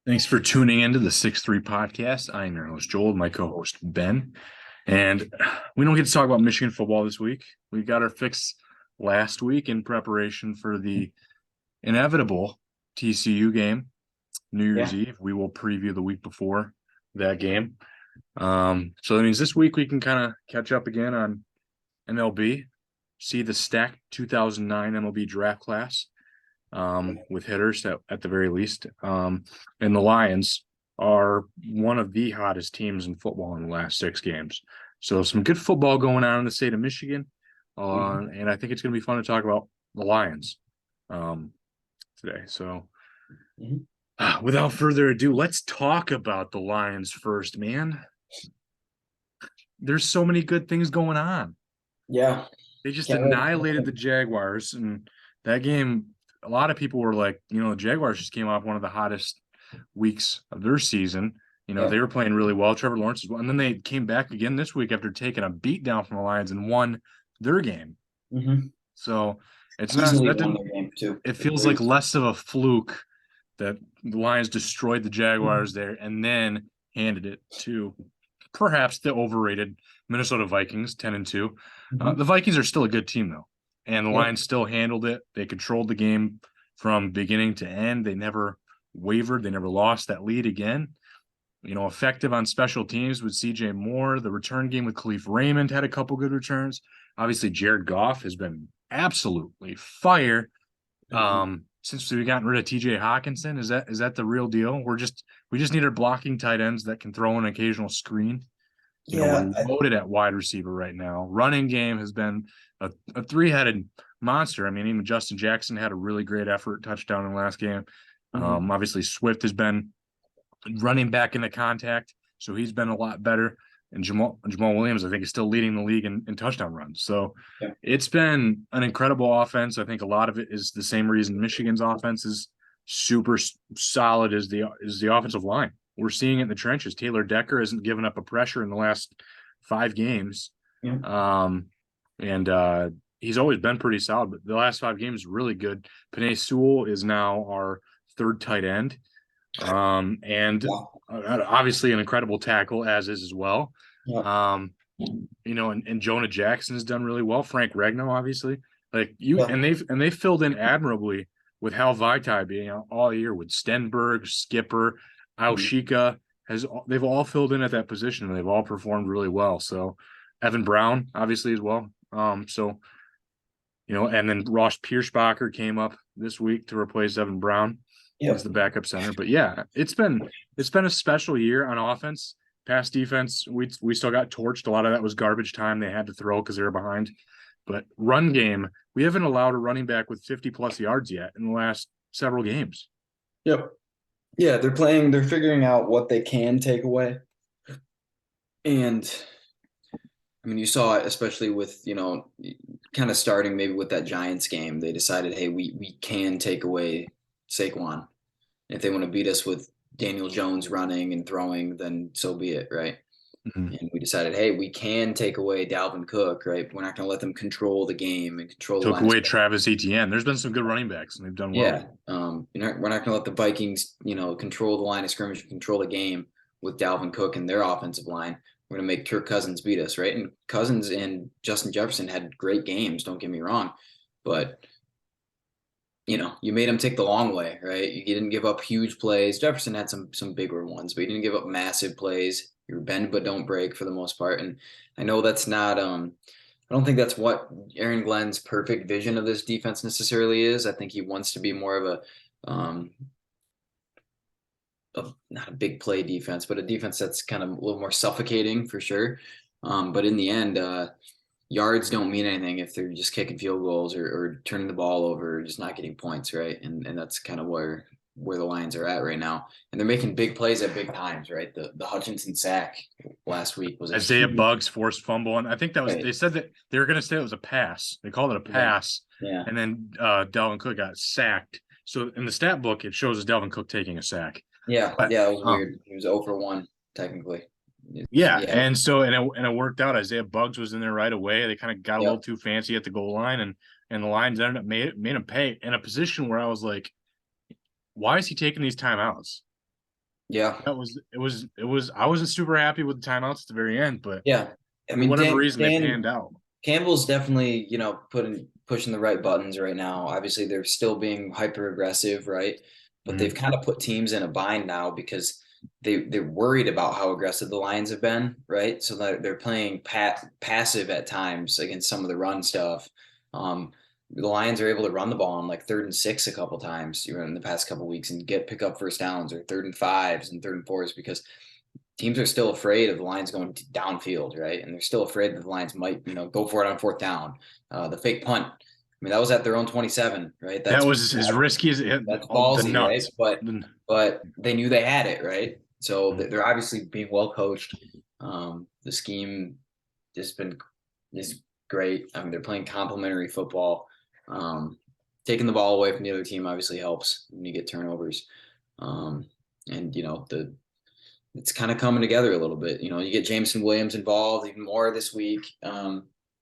Thanks for tuning into the 6Three podcast. I'm your host, Joel, my co-host, Ben. And we don't get to talk about Michigan football this week. We got our fix last week in preparation for the inevitable TCU game, New Year's Eve. We will preview the week before that game. So that means this week we can kind of catch up again on MLB, see the stacked 2009 MLB draft class. With hitters at the very least. And the Lions are one of the hottest teams in football in the last 6 games. So some good football going on in the state of Michigan. And I think it's going to be fun to talk about the Lions today. So without further ado, let's talk about the Lions first, man. There's so many good things going on. Yeah. They just annihilated the Jaguars, and that game, a lot of people were like, the Jaguars just came off one of the hottest weeks of their season. They were playing really well. Trevor Lawrence as well. And then they came back again this week after taking a beat down from the Lions and won their game. So it's easily won their game too. It feels like less of a fluke that the Lions destroyed the Jaguars there and then handed it to perhaps the overrated Minnesota Vikings, 10-2. The Vikings are still a good team, though. And the Lions still handled it. They controlled the game from beginning to end. They never wavered. They never lost that lead again. Effective on special teams with C.J. Moore. The return game with Khalif Raymond had a couple good returns. Obviously, Jared Goff has been absolutely fire. Since we've gotten rid of T.J. Hawkinson, is that the real deal? We just need our blocking tight ends that can throw an occasional screen. We're loaded at wide receiver right now. Running game has been a three-headed monster. I mean, even Justin Jackson had a really great effort touchdown in the last game. Obviously, Swift has been running back into contact, so he's been a lot better. And Jamal Williams, I think, is still leading the league in touchdown runs. So it's been an incredible offense. I think a lot of it is the same reason Michigan's offense is super solid as the offensive line. We're seeing it in the trenches. Taylor Decker hasn't given up a pressure in the last 5 games. And he's always been pretty solid, but the last 5 games really good. Penei Sewell is now our 3rd tight end. And obviously an incredible tackle, as well. And Jonah Jackson has done really well. Frank Regno, obviously. And they've filled in admirably with Hal Vaitai being out all year with Stenberg, Skipper, Alshika. They've all filled in at that position and they've all performed really well. So Evan Brown, obviously, as well. And then Ross Pierschbacher came up this week to replace Evan Brown as the backup center. But yeah, it's been a special year on offense. Pass defense, we still got torched. A lot of that was garbage time they had to throw because they were behind. But run game, we haven't allowed a running back with 50-plus yards yet in the last several games. Yeah, they're figuring out what they can take away. And I mean, you saw it, especially with, kind of starting maybe with that Giants game. They decided, hey, we can take away Saquon. And if they want to beat us with Daniel Jones running and throwing, then so be it, right? And we decided, hey, we can take away Dalvin Cook, right? We're not going to let them control the game and control the line. Took away Travis Etienne. There's been some good running backs, and they've done well. We're not going to let the Vikings, control the line of scrimmage and control the game with Dalvin Cook and their offensive line. We're going to make Kirk Cousins beat us, right? And Cousins and Justin Jefferson had great games, don't get me wrong. But, you made him take the long way, right? You didn't give up huge plays. Jefferson had some bigger ones, but you didn't give up massive plays. You were bend but don't break for the most part. And I know that's not I don't think that's what Aaron Glenn's perfect vision of this defense necessarily is. I think he wants to be more of not a big play defense, but a defense that's kind of a little more suffocating for sure. But in the end, yards don't mean anything if they're just kicking field goals or turning the ball over or just not getting points, right? And that's kind of where the Lions are at right now. And they're making big plays at big times, right? The Hutchinson sack last week was Isaiah Buggs forced fumble, and I think that was they said that they were going to say it was a pass. They called it a pass, and then Dalvin Cook got sacked. So in the stat book, it shows Dalvin Cook taking a sack. That was weird. He was 0 for 1 technically. And so it worked out. Isaiah Buggs was in there right away. They kind of got a little too fancy at the goal line, and the Lions ended up made him pay in a position where I was like, why is he taking these timeouts? Yeah. I wasn't super happy with the timeouts at the very end, but Yeah. I for mean, whatever Dan, reason they Dan panned out. Campbell's definitely, pushing the right buttons right now. Obviously, they're still being hyper aggressive, right? But they've Mhm. kind of put teams in a bind now because they're worried about how aggressive the Lions have been, right? So they're playing passive at times against some of the run stuff. Um, the Lions are able to run the ball on like 3rd and 6 a couple times, in the past couple weeks, and pick up first downs, or 3rd and 5s and 3rd and 4s, because teams are still afraid of the Lions going downfield, right? And they're still afraid that the Lions might, go for it on 4th down. The fake punt. I mean, that was at their own 27, right? That That's was as risky as it, that's all the ballsy, right? nuts. But they knew they had it, right? So Mhm. they're obviously being well coached. The scheme just been is great. I mean, they're playing complementary football. Um, Taking the ball away from the other team obviously helps when you get turnovers. Um, and the it's kind of coming together a little bit. You get Jameson Williams involved even more this week.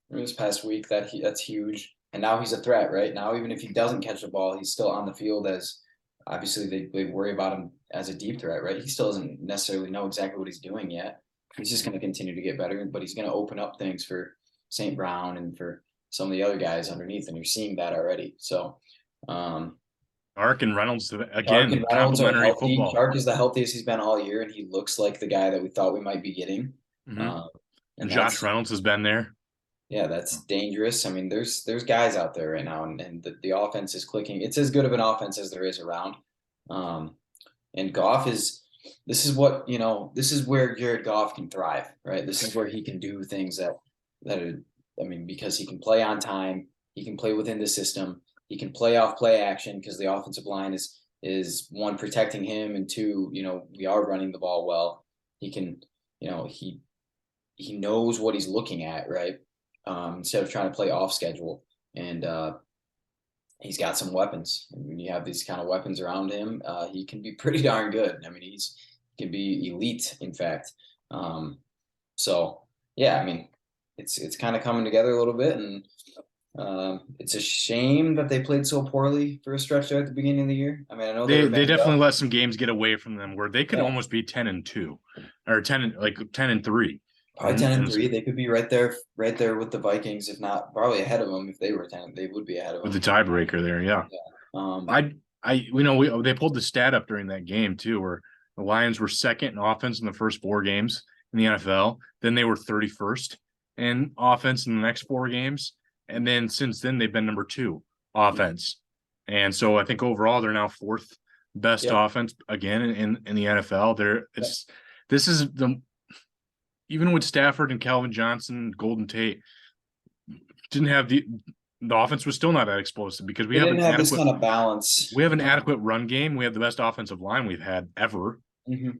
This past week, that's huge. And now he's a threat, right? Now, even if he doesn't catch the ball, he's still on the field, as obviously they worry about him as a deep threat, right? He still doesn't necessarily know exactly what he's doing yet. He's just going to continue to get better, but he's going to open up things for St. Brown and for some of the other guys underneath, and you're seeing that already. So, um, Ark and Reynolds Chark and again, Reynolds are complimentary healthy. football. Chark is the healthiest he's been all year, and he looks like the guy that we thought we might be getting. Hmm. Uh, and Josh that's Reynolds has been there. yeah, that's dangerous. I mean, there's guys out there right now, and the offense is clicking. It's as good of an offense as there is around. Um, and Goff is this is where Jared Goff can thrive, right? This is where he can do things that are, I mean, because he can play on time, he can play within the system, he can play off play action because the offensive line is one, protecting him, and two, we are running the ball well. He can, he knows what he's looking at, right? Instead of trying to play off schedule. And he's got some weapons. And when you have these kind of weapons around him, he can be pretty darn good. I mean, he can be elite, in fact. Um, so yeah, I mean, it's kind of coming together a little bit, and it's a shame that they played so poorly for a stretch there at the beginning of the year. I mean, I know they were They banged definitely up. let some games get away from them where they could Yeah, almost be 10-2 or 10-3. probably 10-3. And They could be right there with the Vikings, if not probably ahead of them. If they were 10, they would be ahead of with the them. tiebreaker there, yeah. Yeah. Um, They pulled the stat up during that game too, where the Lions were second in offense in the first 4 games in the NFL. Then they were 31st in offense in the next 4 games, and then since then they've been number 2 offense. And so I think overall they're now 4th best yeah, offense again in the NFL. yeah. This is the even with Stafford and Calvin Johnson, Golden Tate didn't have the offense was still not that explosive because They didn't have this kind of balance. we have an adequate run game. We have the best offensive line we've had ever. Mhm.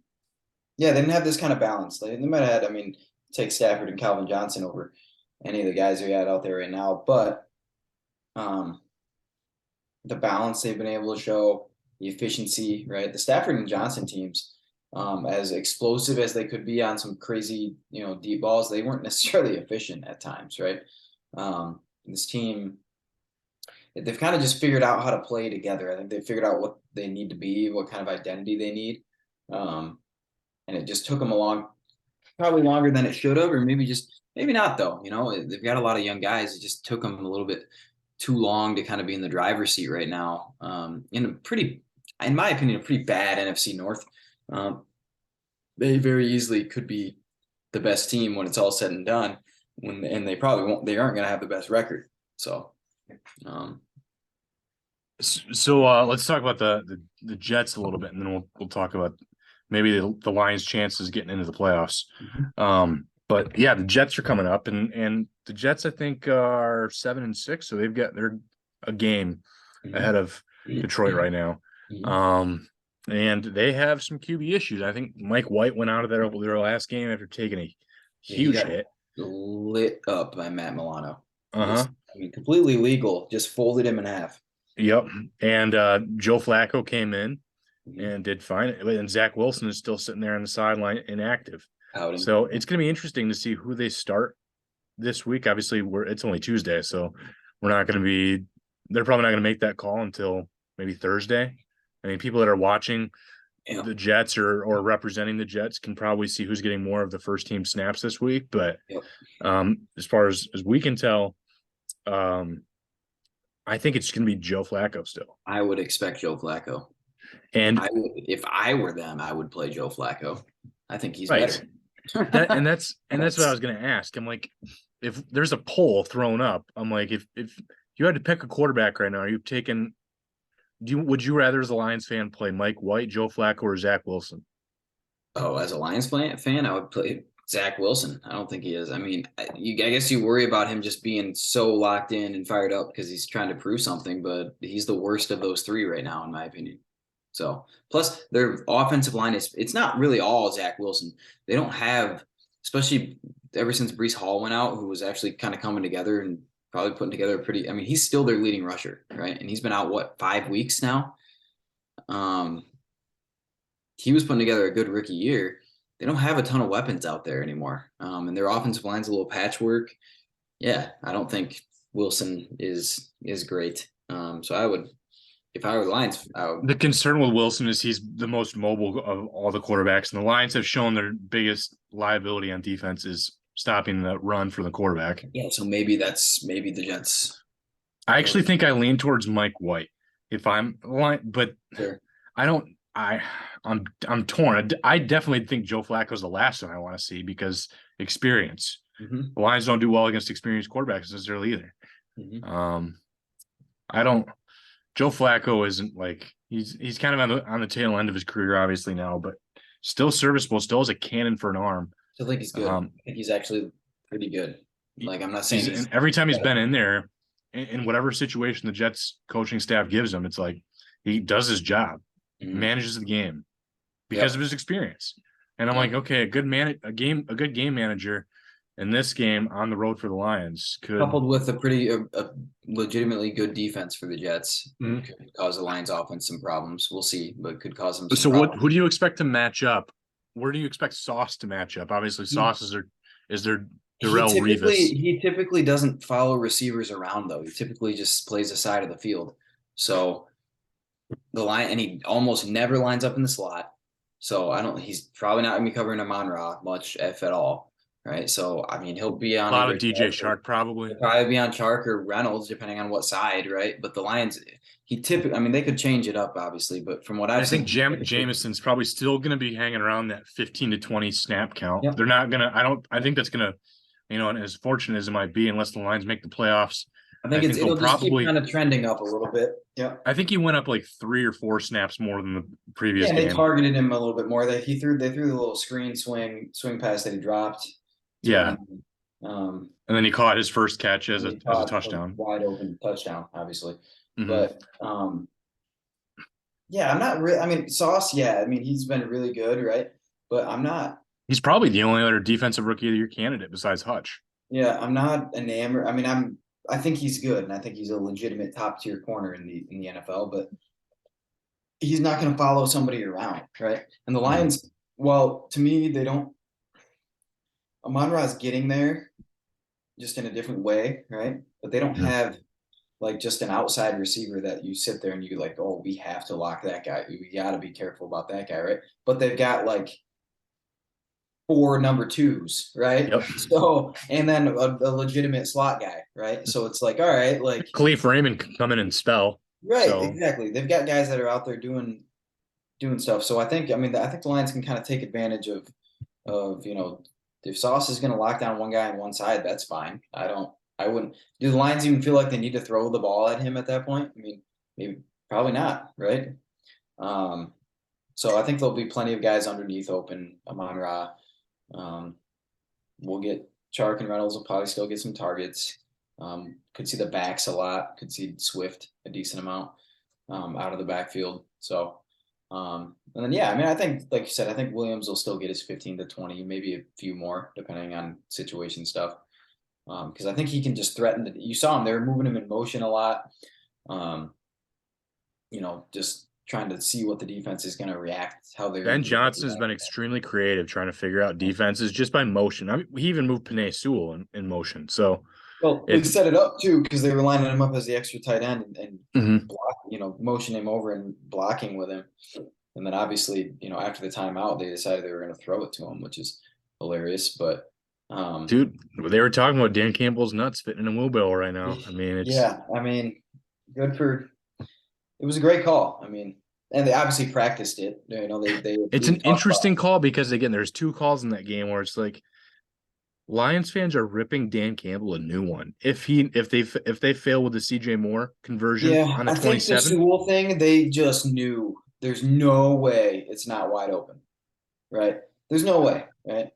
Yeah, they didn't have this kind of balance. They might have had, I mean, take Stafford and Calvin Johnson over any of the guys we had out there right now, but um, the balance they've been able to show, the efficiency, right? The Stafford and Johnson teams, as explosive as they could be on some crazy, deep balls, they weren't necessarily efficient at times, right? This team, they've kind of just figured out how to play together. I think they figured out what they need to be, what kind of identity they need. Um, and it just took them along, probably longer than it should have, or maybe not though. They've got a lot of young guys. It just took them a little bit too long to kind of be in the driver's seat right now. In a pretty, in my opinion, a pretty bad NFC North. Um, they very easily could be the best team when it's all said and done. And they probably won't. They aren't going to have the best record. So, um, So let's talk about the Jets a little bit, and then we'll talk about maybe the Lions' chances getting into the playoffs. But yeah, the Jets are coming up, and the Jets I think are 7-6, so they're a game ahead of Detroit right now. And they have some QB issues. I think Mike White went out of their last game after taking a yeah, he huge got hit. lit up by Matt Milano. Uh-huh. I mean, completely legal. Just folded him in half. Yep. And Joe Flacco came in Mhm. and did fine. And Zach Wilson is still sitting there on the sideline inactive. Outing. So it's going to be interesting to see who they start this week. Obviously, it's only Tuesday, so we're not going to be. They're probably not going to make that call until maybe Thursday. I mean, people that are watching the Jets or representing the Jets can probably see who's getting more of the first team snaps this week. But Yep. as far as we can tell, I think it's going to be Joe Flacco still. I would expect Joe Flacco. And if I were them, I would play Joe Flacco. I think he's right. better. That's what I was going to ask. I'm like, if there's a poll thrown up, I'm like, if you had to pick a quarterback right now, are you taking? Would you rather, as a Lions fan, play Mike White, Joe Flacco, or Zach Wilson? Oh, as a Lions fan, I would play Zach Wilson. I don't think he is. I mean, I guess you worry about him just being so locked in and fired up because he's trying to prove something, but he's the worst of those three right now, in my opinion. So, plus their offensive line it's not really all Zach Wilson. They don't have, especially ever since Breece Hall went out, who was actually kind of coming together and probably putting together a pretty, I mean, he's still their leading rusher, right? And he's been out, 5 weeks now? He was putting together a good rookie year. They don't have a ton of weapons out there anymore. And their offensive line's a little patchwork. Yeah, I don't think Wilson is great. So I would, if I were the Lions, The concern with Wilson is he's the most mobile of all the quarterbacks, and the Lions have shown their biggest liability on defense is stopping the run for the quarterback. Yeah, so maybe the Jets. I actually think I lean towards Mike White if I'm but sure. I'm torn. I definitely think Joe Flacco's the last one I want to see because experience. Mm-hmm. The Lions don't do well against experienced quarterbacks necessarily either. Mm-hmm. I don't. Joe Flacco isn't like he's kind of on the tail end of his career, obviously now, but still serviceable. Still has a cannon for an arm. I think he's good. I think he's actually pretty good. Like, I'm not saying and every time he's been in there, in whatever situation the Jets coaching staff gives him, it's like he does his job, manages the game because of his experience. And I'm like, okay, a good game manager in this game on the road for the Lions could, coupled with a legitimately good defense for the Jets, could cause the Lions offense some problems. We'll see, but could cause them some problems. Who do you expect to match up? Where do you expect Sauce to match up? Obviously, Sauce is their Darrell Revis. He typically doesn't follow receivers around, though. He typically just plays the side of the field. So and he almost never lines up in the slot. So he's probably not gonna be covering Amon-Ra much, if at all. Right. So, I mean, he'll be on a lot of DJ Shark, probably. He'll probably be on Shark or Reynolds, depending on what side. Right. But the Lions, they could change it up, obviously. But from what I think Jameson's probably still going to be hanging around that 15 to 20 snap count. Yep. They're not going to, I think that's going to, and as fortunate as it might be, unless the Lions make the playoffs, I think it'll just keep kind of trending up a little bit. Yeah. I think he went up like 3 or 4 snaps more than the previous game. They targeted him a little bit more. They threw the little swing pass that he dropped. Yeah. And then he caught his first catch as a touchdown. Wide open touchdown, obviously. Mm-hmm. But yeah, I'm not really, I mean, Sauce, yeah, I mean, he's been really good, right? But I'm not. He's probably the only other defensive rookie of the year candidate besides Hutch. Yeah, I'm not enamored. I mean, I think he's good, and I think he's a legitimate top tier corner in the NFL, but he's not going to follow somebody around, right? And the Lions, well, to me, they don't. Amon-Ra's getting there, just in a different way, right? But they don't have like just an outside receiver that you sit there and you like, oh, we have to lock that guy. We got to be careful about that guy, right? But they've got like 4 number 2s, right? Yep. So, and then a legitimate slot guy, right? So it's like, all right, like Khalif Raymond can come in and spell. Right, so. Exactly. They've got guys that are out there doing stuff. So I think the Lions can kind of take advantage of if Sauce is going to lock down one guy on one side, that's fine. I wouldn't. Do the Lions even feel like they need to throw the ball at him at that point? I mean, maybe, probably not, right? So I think there'll be plenty of guys underneath open. Amon-Ra. We'll get Chark and Reynolds will probably still get some targets. Could see the backs a lot. Could see Swift a decent amount out of the backfield. So, and then I think, like you said, I think Williams will still get his 15 to 20, maybe a few more depending on situation stuff. Because I think he can just threaten. You saw him; they were moving him in motion a lot. Just trying to see what the defense is going to react. How they. Ben Johnson has been extremely creative trying to figure out defenses just by motion. I mean, he even moved Penei Sewell in motion. So. Well, they set it up too because they were lining him up as the extra tight end and block, motioning him over and blocking with him. And then obviously, after the timeout, they decided they were going to throw it to him, which is hilarious. But Dude, they were talking about Dan Campbell's nuts fitting in a wheelbarrow right now. I mean, yeah, I mean, good for it was a great call. I mean, and they obviously practiced it. it's we've an talked about interesting call because again, there's two calls in that game where it's like Lions fans are ripping Dan Campbell a new one. If they fail with the CJ Moore conversion Yeah, on a I think the 27, Sewell thing, they just knew there's no way it's not wide open, right? There's no way, right?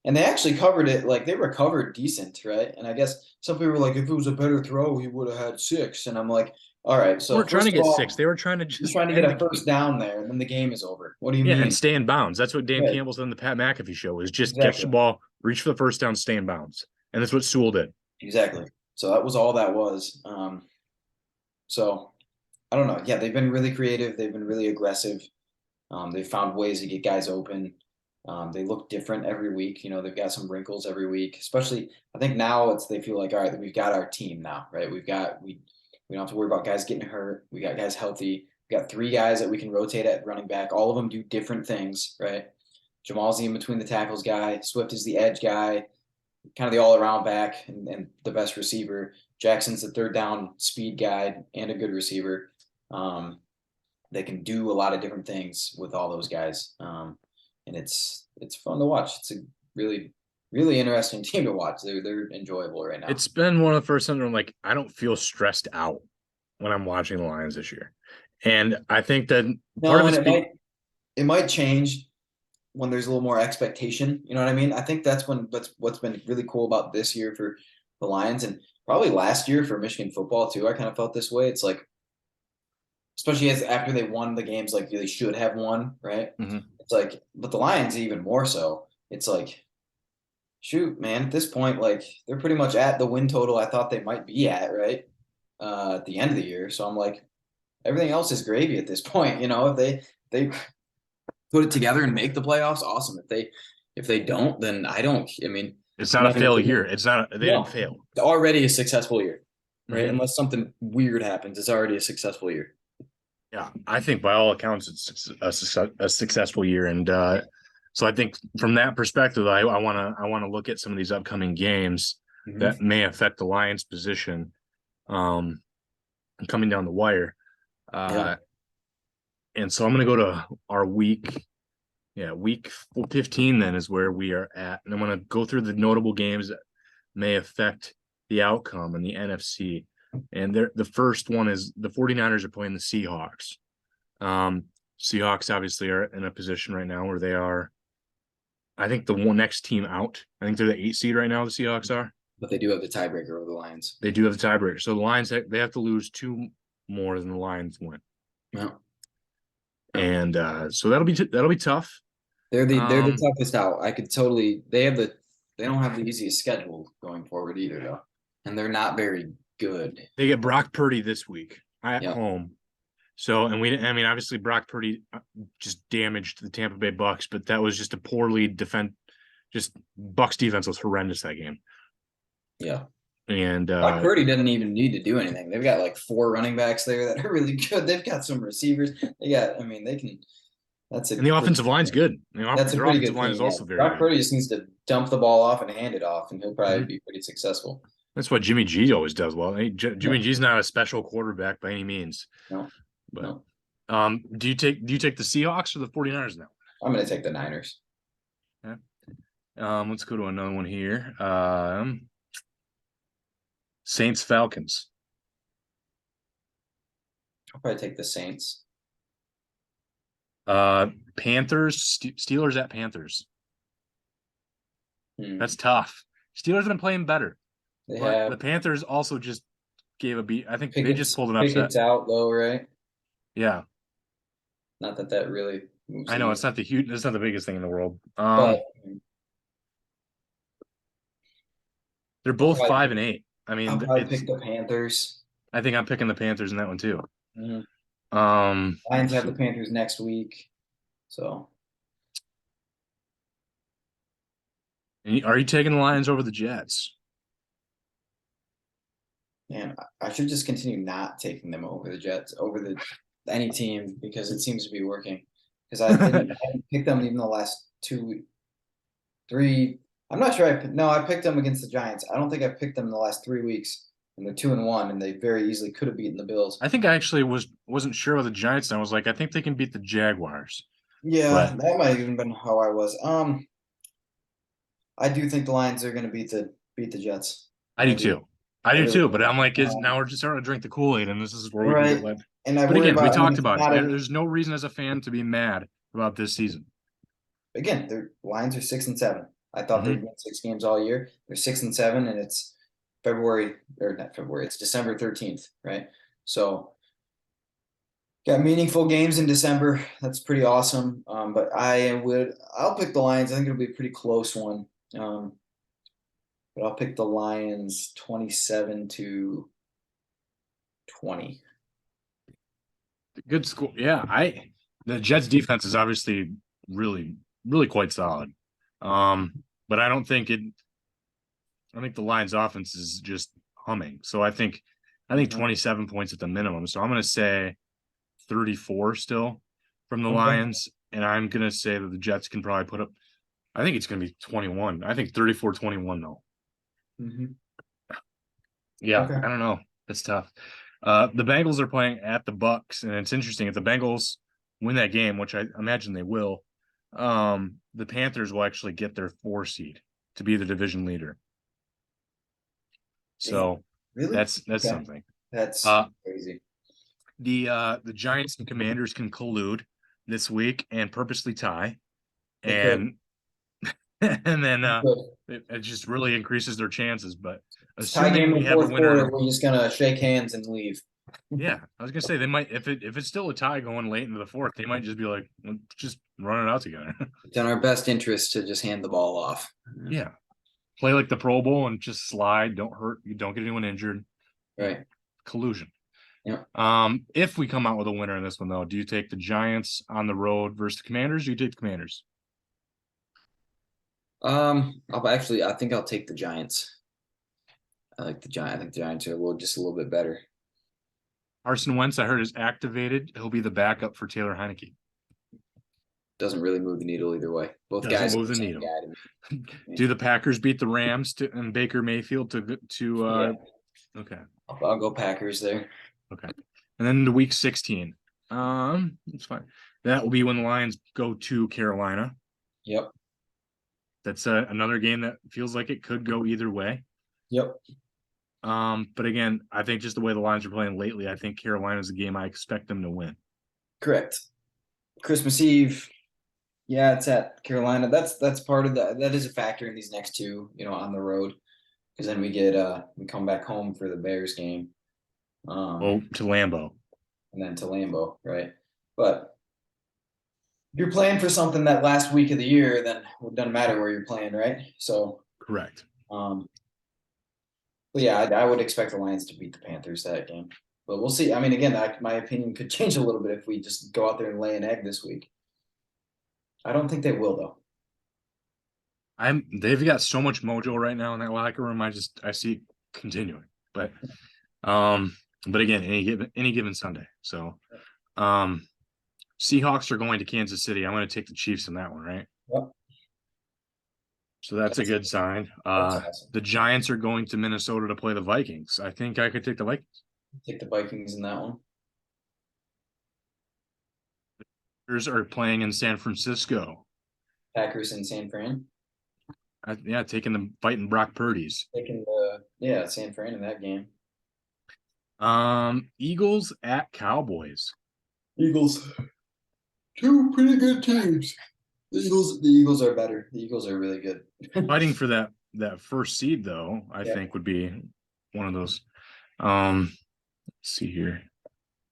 And they actually covered it, like they recovered decent, right? And I guess some people were like, if it was a better throw, he would have had 6. And I'm like, all right, they so weren't trying first to of get six. all, They were trying to you're just trying to get end the a game. first down there, and then the game is over. What do you Yeah, and mean? stay in bounds. That's what Dan Right, Campbell said in the Pat McAfee show is just catch the exactly, ball, reach for the first down, stay in bounds. And that's what Sewell did. exactly. So that was all that was. So I don't know. Yeah, they've been really creative. They've been really aggressive. They've found ways to get guys open. They look different every week. They've got some wrinkles every week. Especially, I think now they feel like, all right, we've got our team now, right? We don't have to worry about guys getting hurt. We got guys healthy. We got 3 guys that we can rotate at running back. All of them do different things, right? Jamal's the in between the tackles guy. Swift is the edge guy, kind of the all around back and the best receiver. Jackson's the third down speed guy and a good receiver. They can do a lot of different things with all those guys, and it's fun to watch. It's a really really interesting team to watch. They're enjoyable right now. It's been one of the first times where I'm like, I don't feel stressed out when I'm watching the Lions this year. And I think that part No, of and it's it might change when there's a little more expectation. You know what I mean? I think that's what's been really cool about this year for the Lions, and probably last year for Michigan football too. I kind of felt this way. It's like, especially as after they won the games like they should have won, right? Mhm. It's like, but the Lions even more so. It's like, shoot, man, at this point, like they're pretty much at the win total I thought they might be at, right? At the end of the year. So I'm like, everything else is gravy at this point. If they put it together and make the playoffs, awesome. If they don't, then I don't. I mean, It's I'm not a not going fail to. year. It's not. They didn't No, fail. it's already a successful year, right? Mhm. Unless something weird happens, it's already a successful year. Yeah, I think by all accounts, it's a successful year, and so I think from that perspective, I want to look at some of these upcoming games that Mm-hmm. may affect the Lions' position um, coming down the wire. Yeah. And so I'm going to go to our week 15 then is where we are at. And I'm going to go through the notable games that may affect the outcome in the NFC. And the first one is the 49ers are playing the Seahawks. Seahawks obviously are in a position right now where they are, I think, the next team out. I think they're the 8 seed right now, the Seahawks are. But they do have the tiebreaker over the Lions. They do have the tiebreaker. So the Lions, they have to lose 2 more than the Lions win. Yeah. And so that'll be tough. They're the Um, toughest out. I could totally. They don't have the easiest schedule going forward either though, and they're not very good. they get Brock Purdy this week at Yeah. home. So, I mean, obviously Brock Purdy just damaged the Tampa Bay Bucks, but that was just a poorly defend. Just Bucks defense was horrendous that game. Yeah. And Brock Purdy doesn't even need to do anything. They've got like 4 running backs there that are really good. They've got some receivers. I mean, they can. That's a and the pretty offensive line's good. That's a Their pretty offensive good line is team. Yeah. also very Brock good. Purdy just needs to dump the ball off and hand it off, and he'll probably Mhm. be pretty successful. That's what Jimmy G always does well. Jimmy Yeah. G's not a special quarterback by any means. No, But no. do you take the Seahawks or the 49ers now? I'm going to take the Niners. Yeah. Let's go to another one here. Saints Falcons. I'll probably take the Saints. Panthers, Steelers at Panthers. Hmm. That's tough. Steelers have been playing better, They but have the Panthers also just gave a beat. I think they just Pickett's pulled an upset. Pickett's out though, right? Yeah, Not that really moves I the know needle, it's not the biggest thing in the world. but They're I'll both probably 5-8. I I'll mean, probably pick the Panthers. I think I'm picking the Panthers in that one too. Mhm. Lions have the So Panthers next week, so are you taking the Lions over the Jets? man, I should just continue not taking them over the Jets, over the any team because it seems to be working. because I hadn't picked them even the last 3. I'm not sure. No, I picked them against the Giants. I don't think I picked them in the last 3 weeks, and they're 2-1, and they very easily could have beaten the Bills. I think I actually wasn't sure with the Giants. And I was like, I think they can beat the Jaguars. Yeah, But that might have even been how I was. I do think the Lions are going to beat the Jets. I do too. I do really too. do. But I'm like, now we're just starting to drink the Kool-Aid, and this is where we can get Right. led. And I But worry again, we about. I mean, talked it's about it. not There's no reason as a fan to be mad about this season. again. Their Lions are 6-7. I thought they'd Mhm. win 6 games all year. They're 6-7, and it's February or not February. It's December 13th, right? So got meaningful games in December. That's pretty awesome. But I'll pick the Lions. I think it'll be a pretty close one. Um, but I'll pick the Lions 27-20. Good school. Yeah, the Jets defense is obviously really, really quite solid. But I think the Lions offense is just humming. So I think 27 points at the minimum. So I'm gonna say 34 still from the Okay. Lions. And I'm gonna say that the Jets can probably put up, I think it's gonna be 21. I think 34-21 though. Mm-hmm. Yeah, Okay. I don't know. That's tough. The Bengals are playing at the Bucks, and it's interesting if the Bengals win that game, which I imagine they will. The Panthers will actually get their 4 seed to be the division leader. Damn. So Really? that's Okay. something. That's Uh, crazy. the Giants and Commanders can collude this week and purposely tie, They could. and and then They could. it just really increases their chances. But It's tie game assuming in we the have a fourth quarter. winner. We're just gonna shake hands and leave. Yeah, I was gonna say they might if it's still a tie going late into the fourth, they might just be like, "Let's just run it out together." It's in our best interest to just hand the ball off. Yeah, play like the Pro Bowl and just slide. Don't hurt. You don't get anyone injured. Right. Collusion. Yeah. If we come out with a winner in this one, though, do you take the Giants on the road versus the Commanders? Or do you take the Commanders? I think I'll take the Giants. I like the Giants. I think the Giants are just a little bit better. Carson Wentz, I heard, is activated. He'll be the backup for Taylor Heineke. Doesn't really move the needle either way. Both Doesn't guys are move the the same needle. guy to me. Do the Packers beat the Rams and Baker Mayfield to Yeah, okay. I'll go Packers there. Okay. And then the week 16. It's fine. That will be when the Lions go to Carolina. Yep. That's another game that feels like it could go either way. Yep. But again, I think just the way the Lions are playing lately, I think Carolina's a game I expect them to win. Correct. Christmas Eve. Yeah, it's at Carolina. That's part of that is a factor in these next two, on the road. Because then we come back home for the Bears game. To Lambeau. And then to Lambeau, right? But if you're playing for something that last week of the year, then it doesn't matter where you're playing, right? So Correct. but yeah, I would expect the Lions to beat the Panthers that game. But we'll see. I mean, again, my opinion could change a little bit if we just go out there and lay an egg this week. I don't think they will though. They've got so much mojo right now in that locker room. I see it continuing. But again, any given Sunday. So Seahawks are going to Kansas City. I'm going to take the Chiefs in that one, right? Yep. So that's a good sign. Awesome. The Giants are going to Minnesota to play the Vikings. I think I could take the Vikings. Take the Vikings in that one. Packers are playing in San Francisco. Packers in San Fran. Taking the fighting Brock Purdy's. Taking San Fran in that game. Eagles at Cowboys. Eagles. Two pretty good teams. The Eagles are better. The Eagles are really good. Fighting for that first seed, though, I think would be one of those. Let's see here.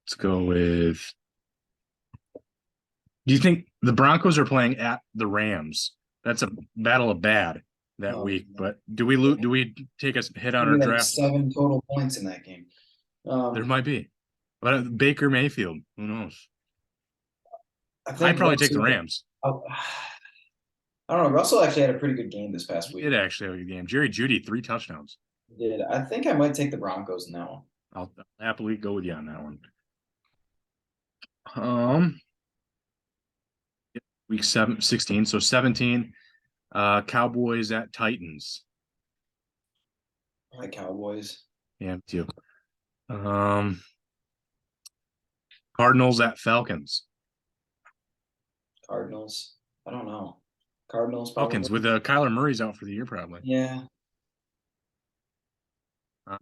Let's go with. Do you think the Broncos are playing at the Rams? That's a battle of bad that week. But do we take a hit on our draft? 7 total points in that game. There might be, but Baker Mayfield. Who knows? I'd probably take the Rams. I don't know. Russell actually had a pretty good game this past week. He did actually have a good game. Jerry Jeudy 3 touchdowns. He did. I think I might take the Broncos in that one. I'll happily go with you on that one. week 16. So 17. Cowboys at Titans. Probably Cowboys. Yeah, me too. Cardinals at Falcons. Cardinals. I don't know. Cardinals Falcons probably. with Kyler Murray's out for the year, probably. Yeah.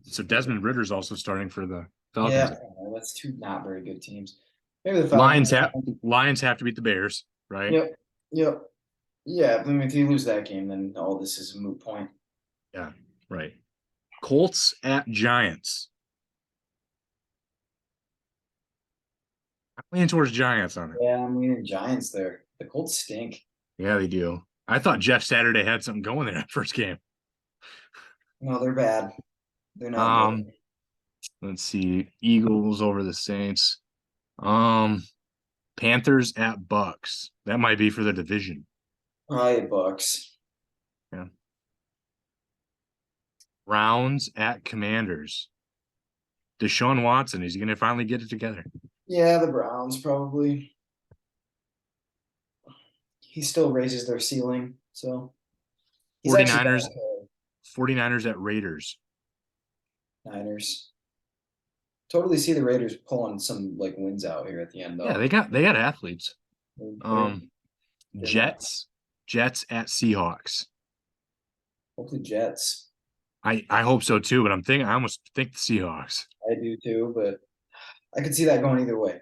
So Desmond Ritter's also starting for the Yeah. Falcons. That's two not very good teams. Maybe the Falcons. Lions have to beat the Bears, right? Yep. Yep. Yeah. I mean, if you lose that game, then all this is a moot point. Yeah, right. Colts at Giants. I'm leaning towards Giants on it. Yeah, I'm leaning Giants there. The Colts stink. Yeah, they do. I thought Jeff Saturday had something going there that first game. No, they're bad. They're not good. Let's see. Eagles over the Saints. Panthers at Bucks. That might be for the division. Probably Bucks. Yeah. Browns at Commanders. Deshaun Watson, is he going to finally get it together? Yeah, the Browns probably. He still raises their ceiling, so he's 49ers, actually 49ers at Raiders. Niners. Totally see the Raiders pulling some like wins out here at the end, though. Yeah, they got athletes. They're Jets at Seahawks. hopefully Jets. I hope so too, but I almost think the Seahawks. I do too, but I could see that going either way.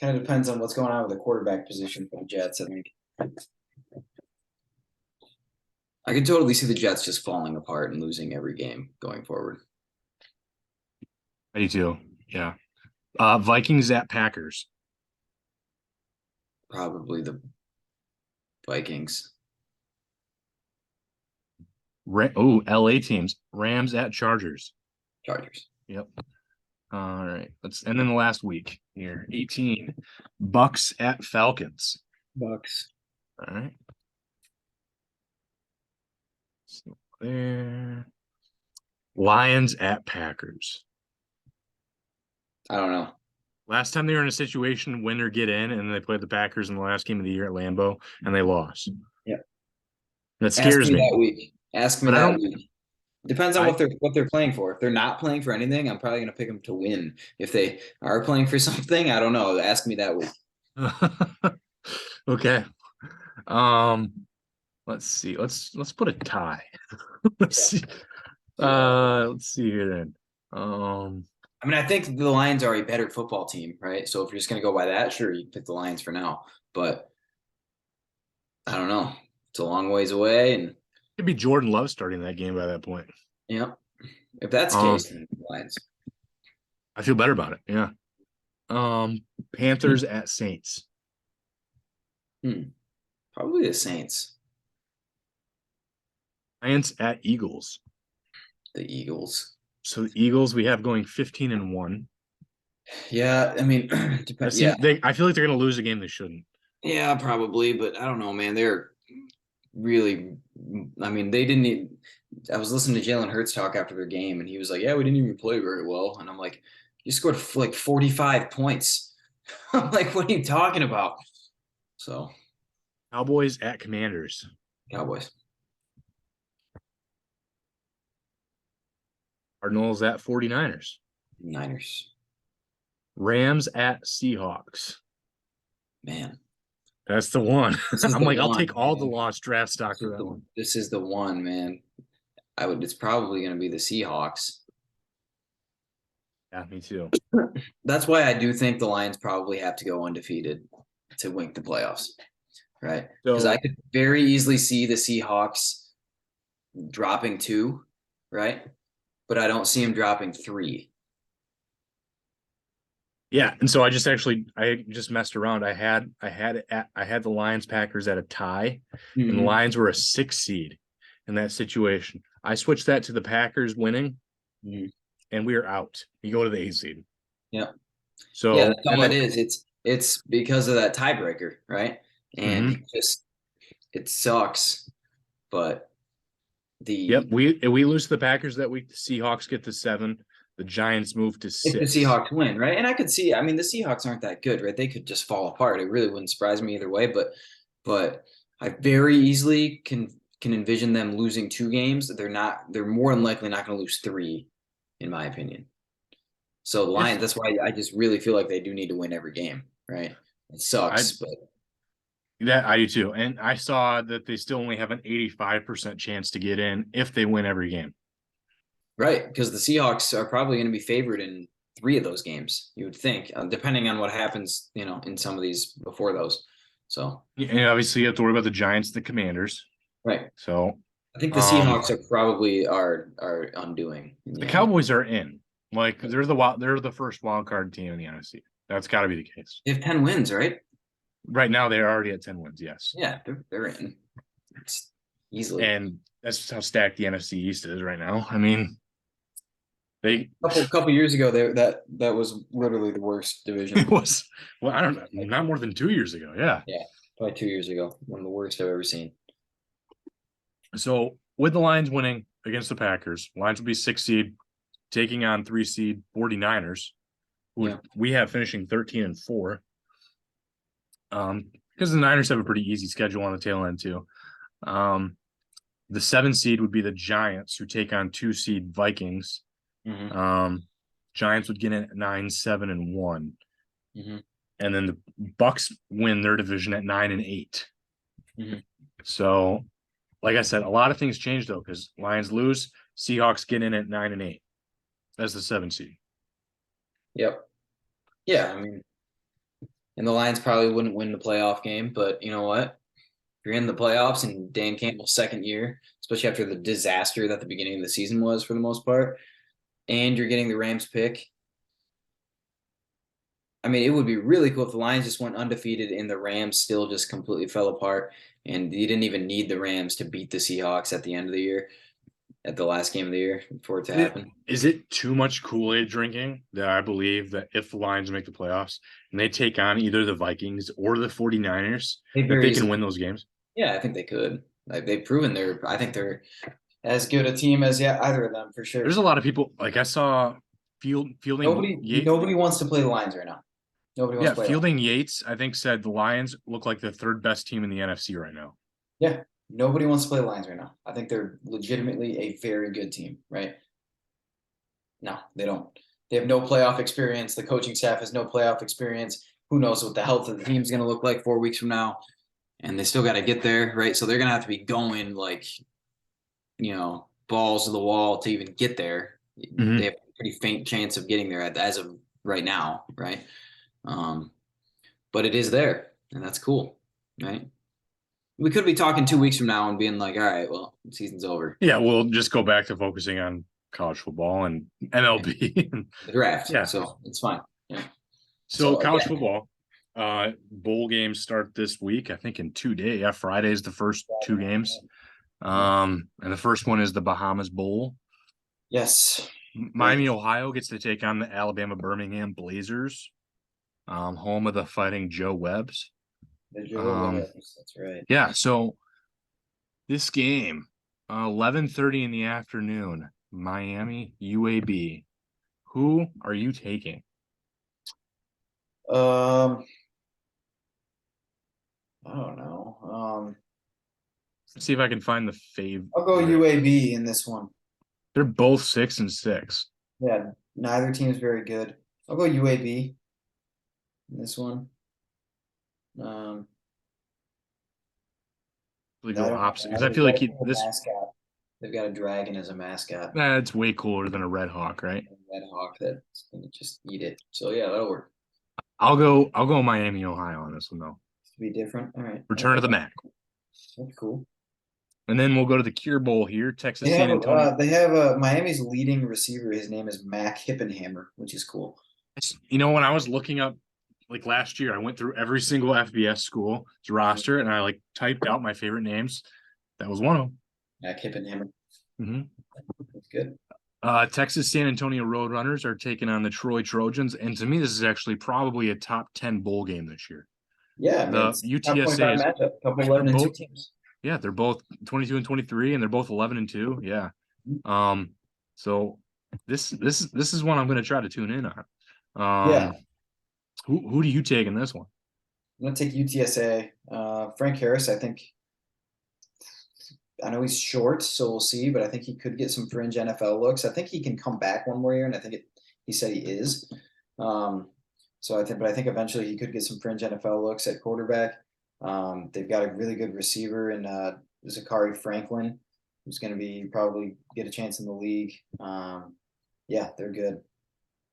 Kind of depends on what's going on with the quarterback position for the Jets, I think. I could totally see the Jets just falling apart and losing every game going forward. I do too. Yeah. Vikings at Packers. Probably the Vikings. LA teams. Rams at Chargers. Chargers. Yep. All right. And then the last week here. 18. Bucks at Falcons. Bucks. All right. So there. Lions at Packers. I don't know. Last time they were in a situation, win or get in, and they played the Packers in the last game of the year at Lambeau, and they lost. Yep. That scares me. That week. Ask me that week. Depends on what they're playing for. If they're not playing for anything, I'm probably going to pick them to win. If they are playing for something, I don't know. Ask me that week. Okay. Let's see. Let's put a tie. Let's see. Let's see here then. I mean, I think the Lions are a better football team, right? So if you're just going to go by that, sure, you pick the Lions for now. But I don't know. It's a long ways away, and it'd be Jordan Love starting that game by that point. Yeah. If that's the case, then the Lions. I feel better about it. Yeah. Panthers at Saints. Probably the Saints. Giants at Eagles. The Eagles. So the Eagles we have going 15-1. Yeah, I mean, depends. I feel like they're going to lose a game they shouldn't. Yeah, probably, but I don't know, man. They're really. I mean, they didn't. I was listening to Jalen Hurts talk after their game, and he was like, "Yeah, we didn't even play very well." And I'm like, "You scored like 45 points." I'm like, "What are you talking about?" So, Cowboys at Commanders. Cowboys. Cardinals at 49ers. Niners. Rams at Seahawks. Man. That's the one. I'm like, I'll take all the lost draft stock for that one. This is the one, man. It's probably going to be the Seahawks. Yeah, me too. That's why I do think the Lions probably have to go undefeated to win the playoffs, right? Because I could very easily see the Seahawks dropping 2, right? But I don't see them dropping 3. Yeah, and so I just messed around. I had the Lions Packers at a tie, and the Lions were a 6 seed in that situation. I switched that to the Packers winning, and we are out. You go to the 8 seed. Yeah. So yeah, that's all it is. It's because of that tiebreaker, right? And it sucks, but we lose to the Packers that week. The Seahawks get to 7. The Giants move to 6. If the Seahawks win, right? And I could see, I mean, the Seahawks aren't that good, right? They could just fall apart. It really wouldn't surprise me either way. But but I very easily can envision them losing 2 games. They're more than likely not going to lose 3, in my opinion. So the If Lions, that's why I just really feel like they do need to win every game, right? It I sucks, but that I do too, and I saw that they still only have an 85% chance to get in if they win every game. right, because the Seahawks are probably going to be favored in 3 of those games, you would think, depending on what happens, in some of these before those. So, And obviously, you have to worry about the Giants, the Commanders. right. So, I think the um, Seahawks are probably are undoing in the the end. Cowboys are in. Like they're the first wild card team in the NFC. That's got to be the case. They have 10 wins, right? Right now, they're already at 10 wins. Yes, Yeah, they're in. It's easily. and that's how stacked the NFC East is right now. I mean, they Couple years ago, that was literally the worst it division. was I don't know, not more than 2 years ago. Yeah. Yeah, probably 2 years ago, one of the worst I've ever seen. So with the Lions winning against the Packers, Lions will be 6 seed, taking on 3 seed 49ers, who Yeah. we have finishing 13-4. Because the Niners have a pretty easy schedule on the tail end too. The 7 seed would be the Giants, who take on 2 seed Vikings. Mm-hmm. Giants would get in at 9-7-1, Mm-hmm. and then the Bucks win their division at 9-8. Mm-hmm. So, like I said, a lot of things change though, because Lions lose, Seahawks get in at 9-8 as the 7 seed. Yep. Yeah, I mean, and the Lions probably wouldn't win the playoff game, but you know what? If you're in the playoffs and Dan Campbell's second year, especially after the disaster that the beginning of the season was for the most part, and you're getting the Rams pick, I mean, it would be really cool if the Lions just went undefeated and the Rams still just completely fell apart, and you didn't even need the Rams to beat the Seahawks at the end of the year, at the last game of the year for it to happen. Is it too much Kool-Aid drinking that I believe that if the Lions make the playoffs and they take on either the Vikings or the 49ers, They that very they can easily, win those games? yeah, I think they could. Like they've proven I think they're as good a team as either of them for There's sure. a lot of people, like I saw Fielding Yates. Nobody wants to play the Lions right now. Nobody wants Yeah, to play the Lions. Fielding Yates, I think, said the Lions look like the third best team in the NFC right now. Yeah, nobody wants to play the Lions right now. I think they're legitimately a very good team, right? No, they don't. They have no playoff experience. The coaching staff has no playoff experience. Who knows what the health of the team's going to look like 4 weeks from now? And they still got to get there, right? So they're going to have to be going like, balls to the wall to even get there. Mhm. They have a pretty faint chance of getting there as of right now, right? But it is there, and that's cool, right? We could be talking 2 weeks from now and being like, all right, well, the season's over. Yeah, we'll just go back to focusing on college football and MLB. The draft. Yeah. So it's fine. Yeah. So So college again, football, bowl games start this week. I think in 2 days. Yeah, Friday is the first 2 games. And the first one is the Bahamas Bowl. yes. Miami, Ohio gets to take on the Alabama Birmingham Blazers, home of the Fighting Joe Webbs. The Joe Webbs, that's right. Yeah, so this game, 11:30 in the afternoon, Miami UAB. Who are you taking? I don't know. Let's see if I can find the favorite. I'll go UAB in this one. They're both 6-6. Yeah, neither team is very good. I'll go UAB in this one. They I go don't opposite know. because I feel like this mascot. They've got a dragon as a mascot. that's way cooler than a Red Hawk, right? A red hawk that's gonna just eat it. So yeah, that'll work. I'll go Miami, Ohio on this one though. To be different. All right. Return to the MAC. That's cool. And then we'll go to the Cure Bowl here, Texas San Antonio. They have Miami's leading receiver. His name is Mac Hippenhammer, which is cool. When I was looking up like last year, I went through every single FBS school's roster and I like typed out my favorite names. That was one of them. Mac Hippenhammer. Mm-hmm. That's good. Texas San Antonio Roadrunners are taking on the Troy Trojans, and to me, this is actually probably a top 10 bowl game this year. Yeah, the UTSA matchup. Couple 11-2 teams. Yeah, they're both 22-23, and they're both 11-2. Yeah. So this is one I'm going to try to tune in on. Yeah. Who do you take in this one? gonna take UTSA. Frank Harris, I know he's short, so we'll see, but I think he could get some fringe NFL looks. I think he can come back one more year, and he said he is. But I think eventually he could get some fringe NFL looks at quarterback. They've got a really good receiver in Zachary Franklin, who's going to be probably get a chance in the league. Yeah, they're good.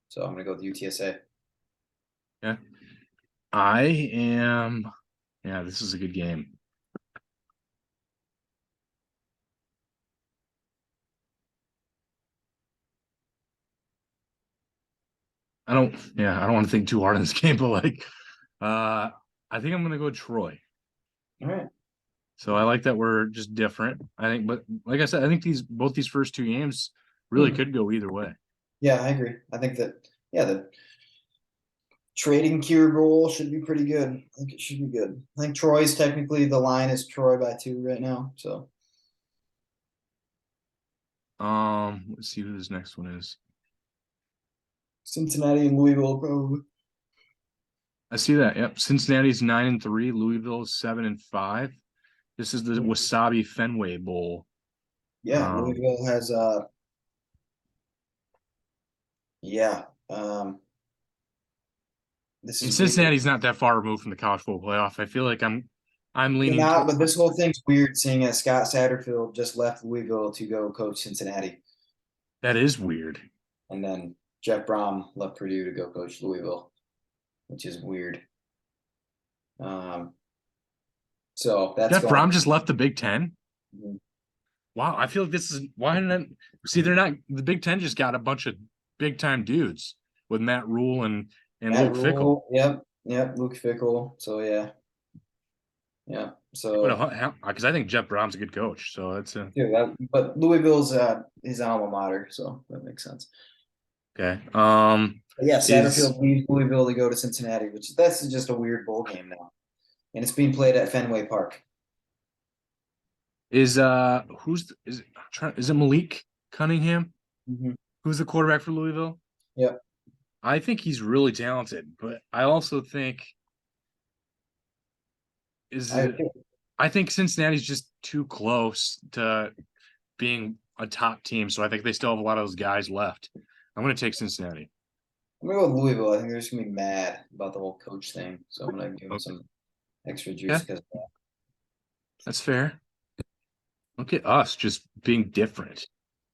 So I'm going to go with UTSA. Yeah. I am. Yeah, this is a good game. I don't want to think too hard on this game, but I think I'm gonna go Troy. All right. So I like that we're just different. I think, but like I said, I think both these first two games really could go either way. Yeah, I agree. I think that the trading cure goal should be pretty good. I think it should be good. I think Troy's technically the line is Troy by 2 right now. So Let's see who this next one is. Cincinnati and Louisville probably. I see that. Yep. Cincinnati's 9-3, Louisville 7-5. This is the Wasabi Fenway Bowl. Yeah, Louisville has this is Cincinnati's not that far removed from the college football playoff. I feel like I'm leaning. not, but this whole thing's weird seeing as Scott Satterfield just left Louisville to go coach Cincinnati. That is weird. And then Jeff Brom left Purdue to go coach Louisville, which is weird. So that's Jeff Brom just left the Big Ten. Mm-hmm. Wow, I feel like this is why didn't I, see they're not the Big Ten just got a bunch of big time dudes with Matt Rule and Luke Fickell. Yep, Luke Fickell. So yeah. So because I think Jeff Brom's a good coach. So that's but Louisville's his alma mater, so that makes sense. Okay. Satterfield leaves Louisville to go to Cincinnati, which that's just a weird bowl game now, and it's being played at Fenway Park. Is it Malik Cunningham? Mm-hmm. Who's the quarterback for Louisville? Yep. I think he's really talented, but I also think I think Cincinnati's just too close to being a top team, so I think they still have a lot of those guys left. I'm going to take Cincinnati. I'm going to go with Louisville. I think they're just going to be mad about the whole coach thing, so I'm going to give them some extra juice because of that. That's fair. Look at us just being different.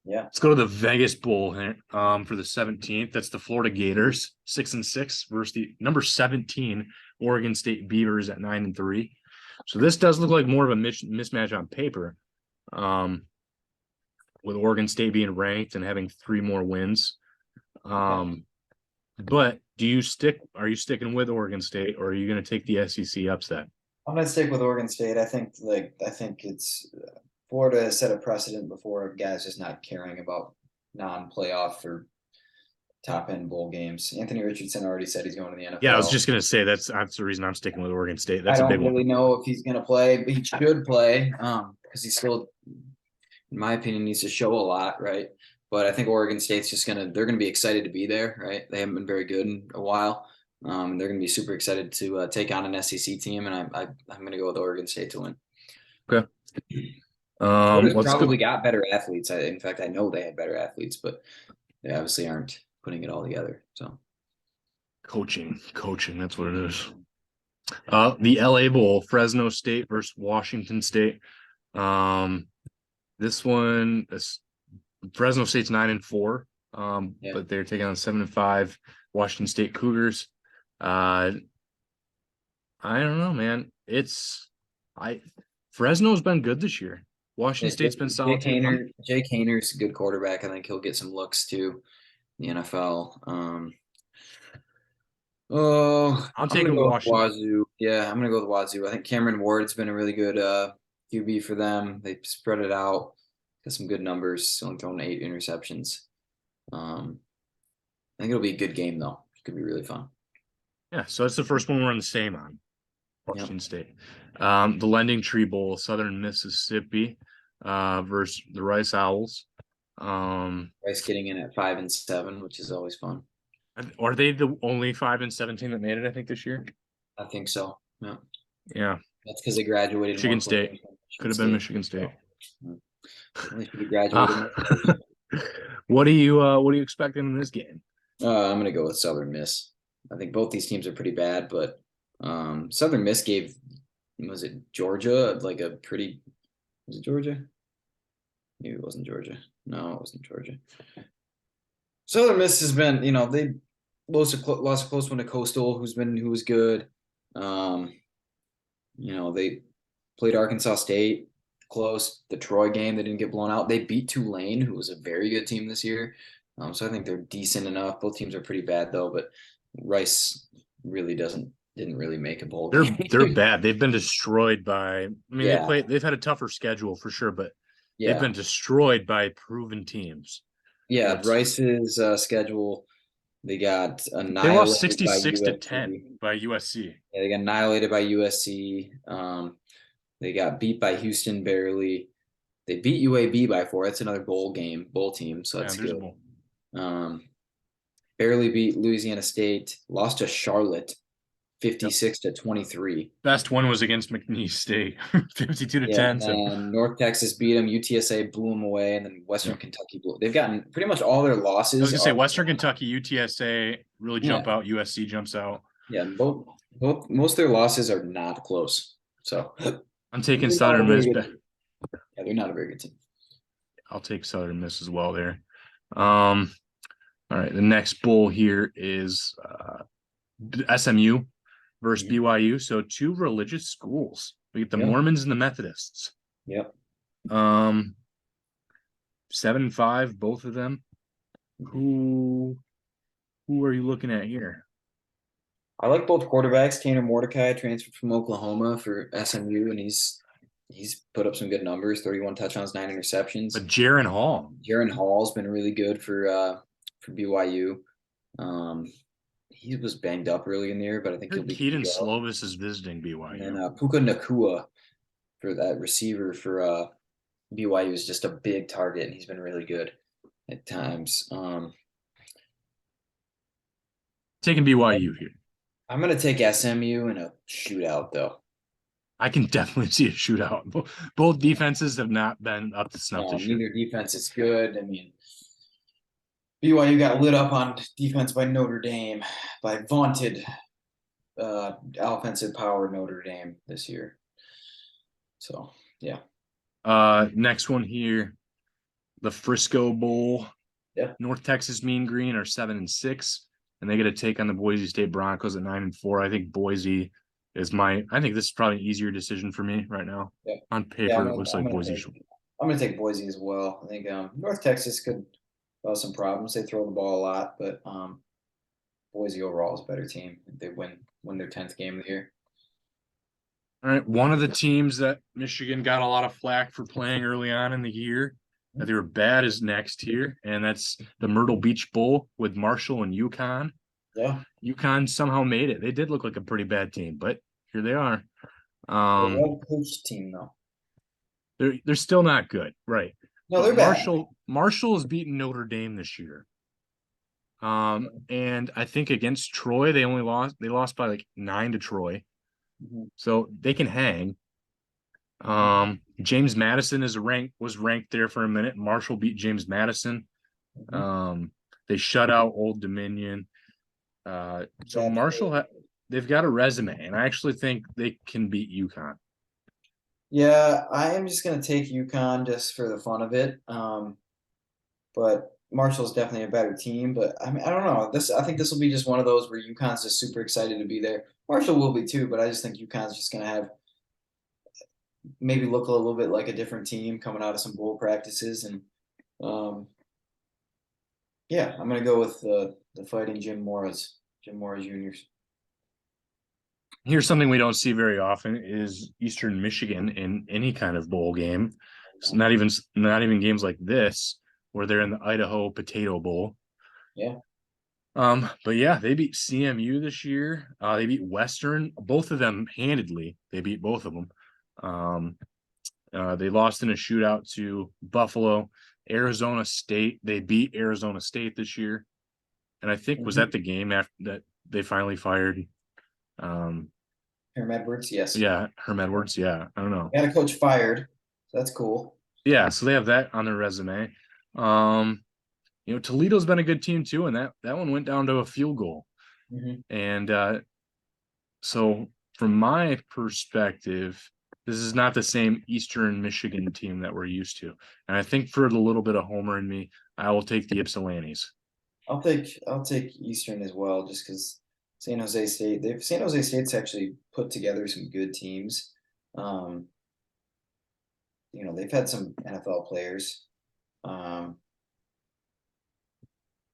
Yeah. Let's go to the Vegas Bowl here, for the 17th. That's the Florida Gators, 6-6 versus the number 17 Oregon State Beavers at 9-3. So this does look like more of a mismatch on paper, with Oregon State being ranked and having 3 more wins. But are you sticking with Oregon State, or are you going to take the SEC upset? I'm going to stick with Oregon State. I think it's Florida has set a precedent before of guys just not caring about non-playoff or top-end bowl games. Anthony Richardson already said he's going to the NFL. Yeah, I was just going to say that's the reason I'm sticking with Oregon State. That's a big one. I don't really know if he's going to play, but he should play because he still, in my opinion, needs to show a lot, right? But I think Oregon State's they're going to be excited to be there, right? They haven't been very good in a while. They're going to be super excited to take on an SEC team, and I'm going to go with Oregon State to win. Okay. Probably got better athletes. In fact, I know they had better athletes, but they obviously aren't putting it all together. So, coaching, that's what it is. The LA Bowl, Fresno State versus Washington State. This one, Fresno State's 9-4, but they're taking on 7-5 Washington State Cougars. I don't know, man. Fresno's been good this year. Washington State's been solid. Jake Hayner's a good quarterback. I think he'll get some looks too in the NFL. I'm taking Washington. Wazoo. Yeah, I'm gonna go with Wazoo. I think Cameron Ward's been a really good QB for them. They spread it out, got some good numbers. Only thrown 8 interceptions. I think it'll be a good game though. It could be really fun. Yeah, so that's the first one we're on the same on. Washington State. The Lending Tree Bowl, Southern Mississippi, versus the Rice Owls. Rice getting in at 5-7, which is always fun. Are they the only 5-7 team that made it, I think, this year? I think so. Yeah. Yeah, That's because they graduated Michigan more State. quickly from Could have been Michigan State. So, at least you graduated Uh, more quickly. what are you expecting in this game? I'm gonna go with Southern Miss. I think both these teams are pretty bad, but Southern Miss gave, was it Georgia, like a pretty, was it Georgia? Maybe it wasn't Georgia. No, it wasn't Georgia. Southern Miss has been, they lost a close one to Coastal, who was good. Um, they played Arkansas State close. The Troy game, they didn't get blown out. They beat Tulane, who was a very good team this year. So I think they're decent enough. Both teams are pretty bad though, but Rice really didn't really make a bowl game. They're bad. They've been destroyed by. I mean, Yeah, they've had a tougher schedule for sure, but they've yeah, been destroyed by proven teams. yeah. It's Rice's schedule, they got they lost annihilated by 66 to 10 USC. by USC. Yeah, they got annihilated by USC. They got beat by Houston barely. They beat UAB by 4. That's another bowl team, so Yeah, that's there's a good. bowl. Barely beat Louisiana State. Lost to Charlotte, 56 to 23. Best one was against McNeese State, 52 to Yeah, 10. and So then North Texas beat them. UTSA blew them away, and then Western yeah. Kentucky blew. They've gotten pretty much all their I was losses gonna say are. Western Kentucky, UTSA really jump Yeah, out. USC jumps out. yeah. Both most of their losses are not close. So I'm taking they're not a Southern very Miss. good team. Yeah, they're not a very good team. I'll take Southern Miss as well there. All right, the next bowl here is SMU versus Mhm. BYU. So two religious schools. We get the Yeah. Mormons and the Methodists. Yep. 7-5, both of them. Who are you looking at here? I like both quarterbacks. Tanner Mordecai transferred from Oklahoma for SMU, and he's put up some good numbers: 31 touchdowns, 9 interceptions. But Jaron Hall. Jaron Hall's been really good for BYU. Um, he was banged up early in the year, but I think I he'll heard be good to Keaton go. Slovis is visiting And then BYU. Puka Nakua for that receiver for BYU is just a big target, and he's been really good at times. Taking BYU here. I'm gonna take SMU in a shootout, though. I can definitely see a shootout. Both defenses have not been up to snuff No, this year. neither defense is good. I mean, BYU got lit up on defense by Notre Dame, by vaunted offensive power Notre Dame this year. So yeah. Next one here, the Frisco Bowl. Yeah. North Texas Mean Green are 7-6, and they get a take on the Boise State Broncos at 9-4. I think Boise is I think this is probably an easier decision for me right now. Yeah. On Yeah, paper, it looks like Boise should. I'm gonna take Boise as well. I think North Texas could cause some problems. They throw the ball a lot, but Boise overall is a better team. They win their 10th game of the year. All right, one of the teams that Michigan got a lot of flack for playing early on in the year that they were bad is next here, and that's the Myrtle Beach Bowl with Marshall and UConn. Yeah. UConn somehow made it. They did look like a pretty bad team, but here they are. Well-coached team though. They're still not good, right? No, But they're bad. Marshall has beaten Notre Dame this year. And I think against Troy, they lost by like 9 to Troy. Mhm. So they can hang. James Madison was ranked there for a minute. Marshall beat James Madison. Mhm. They shut out Old Dominion. So Marshall they've got a resume, and I actually think they can beat UConn. Yeah, I am just gonna take UConn just for the fun of it. But Marshall's definitely a better team. But I mean, I don't know. I think this will be just one of those where UConn's just super excited to be there. Marshall will be too, but I just think UConn's just gonna have maybe look a little bit like a different team coming out of some bowl practices, and um, yeah, I'm gonna go with the Fighting Jim Mora's juniors. Here's something we don't see very often is Eastern Michigan in any kind of bowl game. It's not even games like this where they're in the Idaho Potato Bowl. Yeah. But yeah, they beat CMU this year. They beat Western, both of them handedly. They beat both of them. They lost in a shootout to Buffalo. Arizona State, they beat Arizona State this year. And I think was that the game after that they finally fired Herm Edwards, yes. Yeah, Herm Edwards. Yeah, I don't know. Got a coach fired. So that's cool. Yeah, so they have that on their resume. Toledo's been a good team too, and that one went down to a field goal. Hmm. And so from my perspective, this is not the same Eastern Michigan team that we're used to. And I think for the little bit of homer in me, I will take the Ypsilantis. I'll take Eastern as well, just because San Jose State's actually put together some good teams. Um, they've had some NFL players. Um,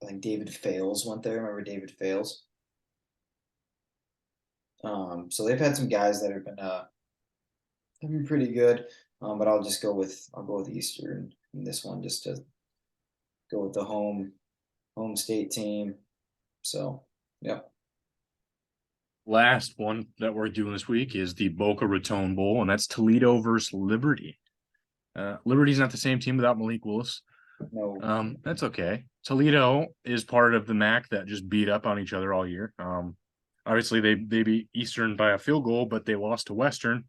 I think David Fales went there. Remember David Fales? So they've had some guys that have been pretty good. But I'll go with Eastern in this one just to go with the home state team. So yeah. Last one that we're doing this week is the Boca Raton Bowl, and that's Toledo versus Liberty. Liberty's not the same team without Malik Willis. No. That's okay. Toledo is part of the MAC that just beat up on each other all year. Obviously they beat Eastern by a field goal, but they lost to Western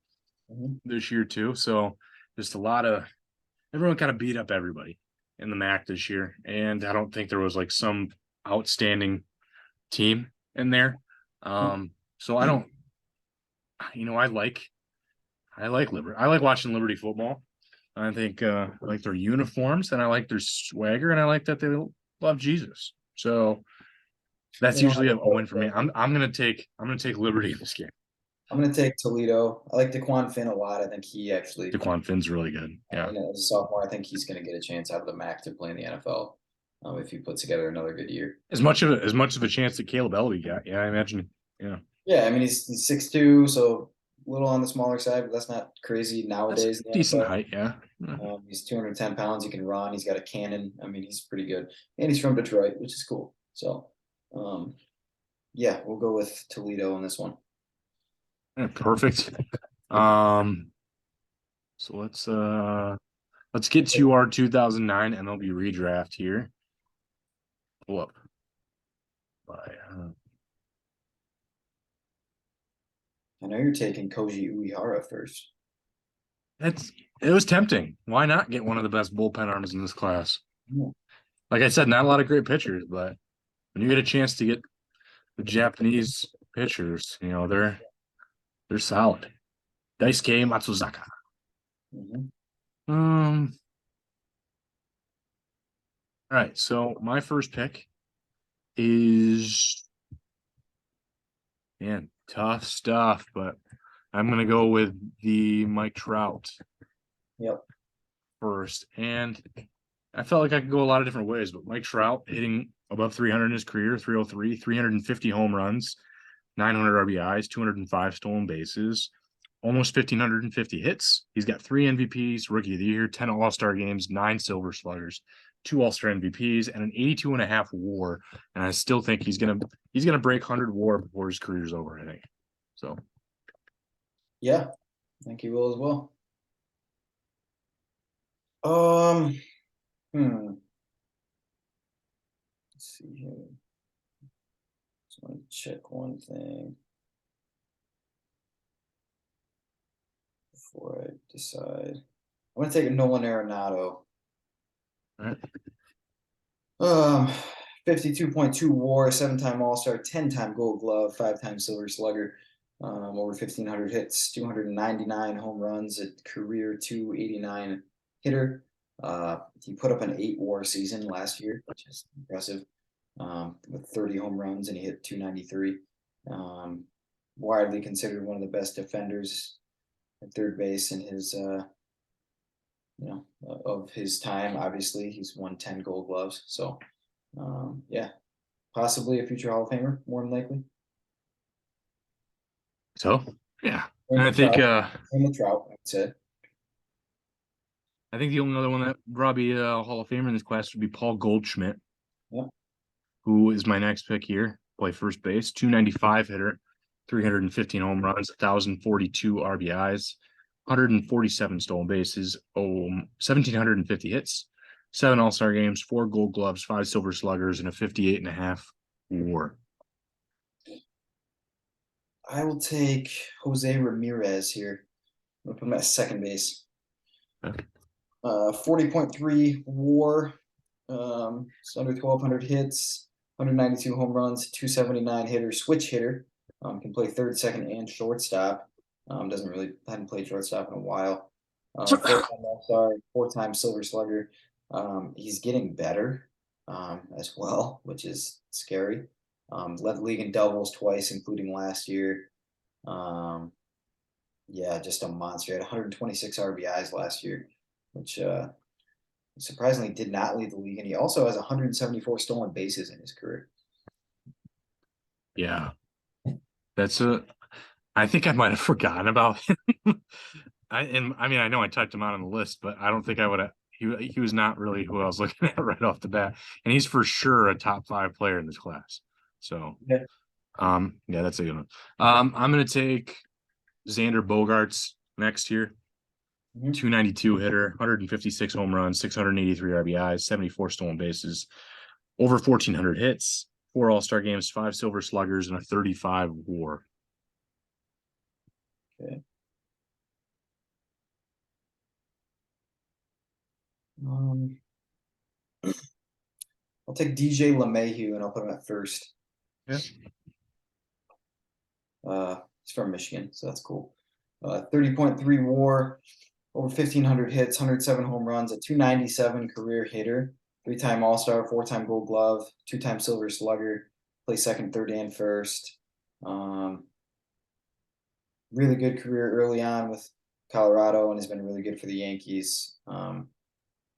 this year too. So just everyone kind of beat up everybody in the MAC this year. And I don't think there was like some outstanding team in there. So I don't, I like Liberty. I like watching Liberty football. I think I like their uniforms and I like their swagger and I like that they love Jesus. So that's They don't usually have a win for me. I'm gonna take Liberty in this game. I'm gonna take Toledo. I like DeQuan Finn a lot. I think he actually, DeQuan Finn's really good. Yeah. as a sophomore, I think he's gonna get a chance out of the MAC to play in the NFL if he puts together another good year. As much of a chance that Caleb Elby got. Yeah, I imagine. Yeah. Yeah, I mean he's 6'2", so a little on the smaller side, but that's not crazy That's nowadays in the decent NFL. height, yeah. He's 210 pounds. He can run. He's got a cannon. I mean, he's pretty good, and he's from Detroit, which is cool. So, yeah, we'll go with Toledo on this one. Yeah, perfect. So let's get to our 2009 MLB redraft here. Pull up. I know you're taking Koji Uehara first. It was tempting. Why not get one of the best bullpen arms in this class? Yeah. Like I said, not a lot of great pitchers, but when you get a chance to get the Japanese pitchers, they're solid. Daisuke Matsuzaka. Mhm. All right, so my first pick is, man, tough stuff, but I'm gonna go with the Mike Trout Yep. first. And I felt like I could go a lot of different ways, but Mike Trout hitting above 300 in his career, 303, 350 home runs, 900 RBIs, 205 stolen bases, almost 1,550 hits. He's got 3 MVPs, Rookie of the Year, 10 All-Star games, 9 Silver Sluggers, 2 All-Star MVPs, and an 82.5 WAR. And I still think he's gonna break 100 WAR before his career's over. I think so. Yeah, I think he will as well. Let's see here. Just want to check one thing before I decide. I'm gonna take a Nolan Arenado. All right. 52.2 WAR, 7-time All-Star, 10-time Gold Glove, 5-time Silver Slugger, over 1,500 hits, 299 home runs, a career 289 hitter. He put up an 8 WAR season last year, which is impressive, with 30 home runs, and he hit 293. Widely considered one of the best defenders at third base in his of his time. Obviously, he's won 10 Gold Gloves, so yeah, possibly a future Hall of Famer, more than likely. So yeah, Same and I with think Trout. Same with Trout, I would say. I think the only other one that probably a Hall of Famer in this class would be Paul Goldschmidt, Yeah. who is my next pick here. Play first base, 295 hitter, 315 home runs, 1,042 RBIs, 147 stolen bases, 1,750 hits, 7 All-Star games, 4 Gold Gloves, 5 Silver Sluggers, and a 58.5 WAR. I will take Jose Ramirez here. I'm gonna put him at second base. Okay. 40.3 WAR. It's under 1,200 hits, 192 home runs, 279 hitter, switch hitter. Can play third, second, and shortstop. Hadn't played shortstop in a while. Four-time All-Star, four-time Silver Slugger. He's getting better as well, which is scary. Led the league in doubles twice, including last year. Yeah, just a monster. He had 126 RBIs last year, which surprisingly did not lead the league. And he also has 174 stolen bases in his career. Yeah, I think I might have forgotten about him. I mean, I know I typed him out on the list, but I don't think I would have. He was not really who I was looking at right off the bat, and he's for sure a top 5 player in this class. So, Yeah. yeah, that's a good one. I'm gonna take Xander Bogaerts next year. 292 hitter, 156 home runs, 683 RBIs, 74 stolen bases, over 1,400 hits, 4 All-Star games, 5 Silver Sluggers, and a 35 WAR. Okay. I'll take DJ LeMahieu and I'll put him at first. Yeah. He's from Michigan, so that's cool. 30.3 WAR, over 1,500 hits, 107 home runs, a 297 career hitter, 3-time All-Star, 4-time Gold Glove, 2-time Silver Slugger, play second, third, and first. Really good career early on with Colorado and has been really good for the Yankees.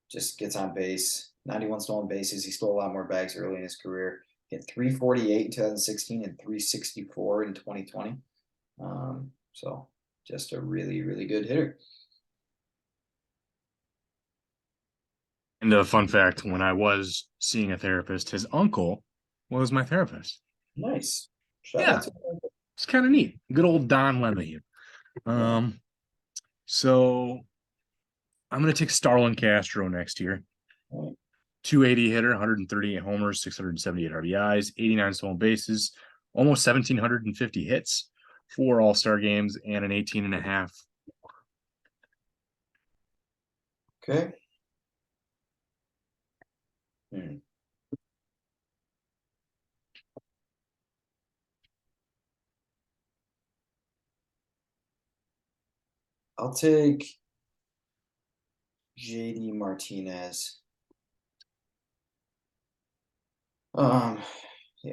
Just gets on base, 91 stolen bases. He stole a lot more bags early in his career. Hit 348 in 2016 and 364 in 2020. So just a really, really good hitter. And a fun fact, when I was seeing a therapist, his uncle was my therapist. Nice. Shout Yeah, out to him. it's kind of neat. Good old Don LeMahieu. So I'm gonna take Starlin Castro next year. 280 hitter, 138 homers, 678 RBIs, 89 stolen bases, almost 1,750 hits, 4 All-Star games, and an 18.5. Okay. I'll take JD Martinez. Yeah,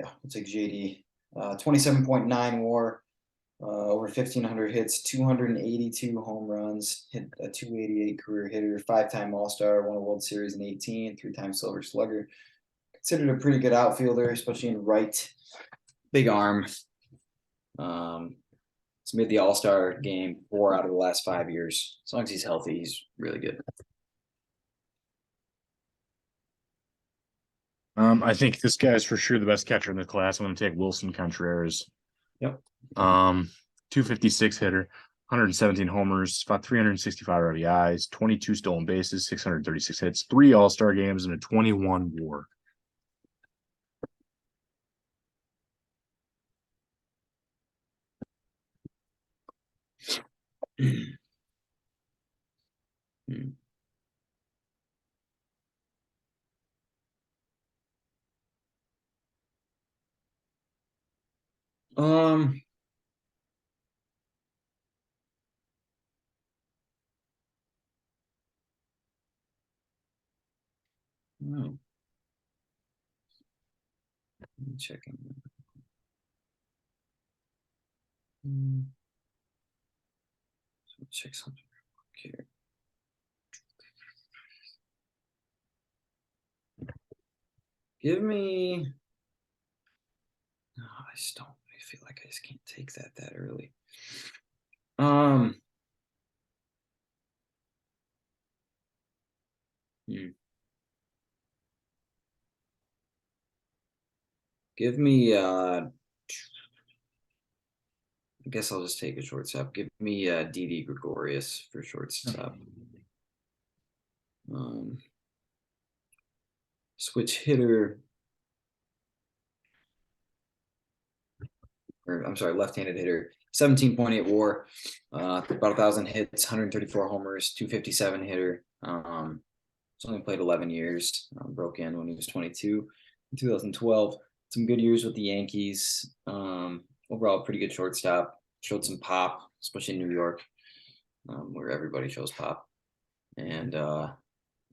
I'll take JD. 27.9 WAR, over 1,500 hits, 282 home runs, hit a 288 career hitter, 5-time All-Star, won a World Series in 18, 3-time Silver Slugger. Considered a pretty good outfielder, especially in right. Big arm. He's made the All-Star game 4 out of the last 5 years. As long as he's healthy, he's really good. I think this guy is for sure the best catcher in the class. I'm going to take Wilson Contreras. Yep. 256 hitter, 117 homers, about 365 RBIs, 22 stolen bases, 636 hits, 3 All-Star games, and a 21 WAR. No. Checking. So check something here. Give me. No, I just don't. I feel like I just can't take that early. Give me. I guess I'll just take a shortstop. Give me Didi Gregorius for shortstop. Switch hitter. or I'm sorry, left-handed hitter. 17.8 WAR, about 1,000 hits, 134 homers, 257 hitter. He's only played 11 years. Broke in when he was 22 in 2012. Some good years with the Yankees. Overall, pretty good shortstop. Showed some pop, especially in New York, where everybody shows pop. And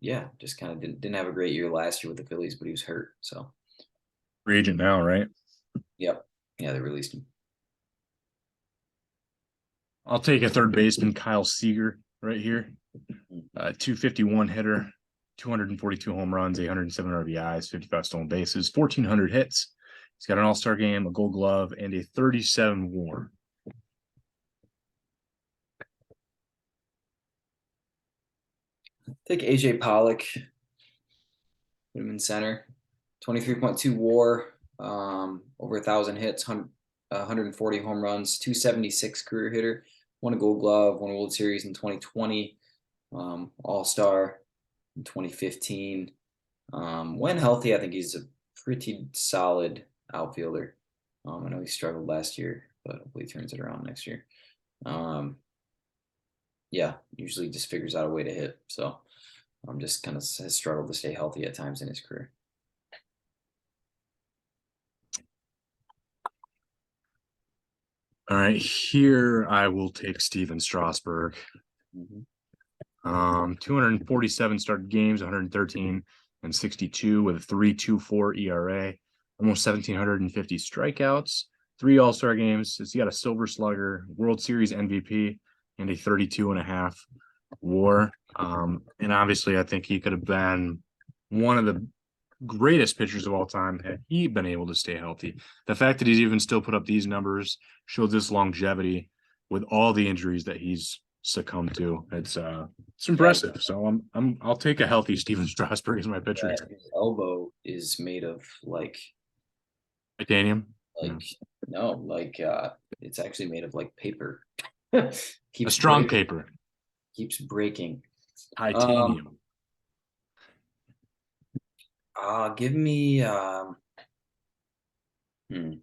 yeah, just kind of didn't have a great year last year with the Phillies, but he was hurt. So, Free agent now, right? yep. Yeah, they released him. I'll take a third baseman, Kyle Seager, right here. 251 hitter, 242 home runs, 807 RBIs, 55 stolen bases, 1,400 hits. He's got an All-Star game, a Gold Glove, and a 37 WAR. Take AJ Pollock. Put him in center. 23.2 WAR, over 1,000 hits, 140 home runs, 276 career hitter. Won a Gold Glove, won a World Series in 2020, All Star in 2015. When healthy, I think he's a pretty solid outfielder. I know he struggled last year, but hopefully he turns it around next year. Yeah, usually just figures out a way to hit. So just kind of has struggled to stay healthy at times in his career. All right, here I will take Steven Strasburg. 247 started games, 113 and 62 with a 3.24 ERA, almost 1,750 strikeouts, 3 All-Star games. He got a Silver Slugger, World Series MVP, and a 32.5 WAR. And obviously, I think he could have been one of the greatest pitchers of all time had he been able to stay healthy. The fact that he's even still put up these numbers shows this longevity with all the injuries that he's succumbed to. It's impressive. So I'll take a healthy Steven Strasburg as my pitcher. His elbow is made of Titanium. no, it's actually made of paper. A strong breaking, paper. keeps breaking. Titanium. Give me give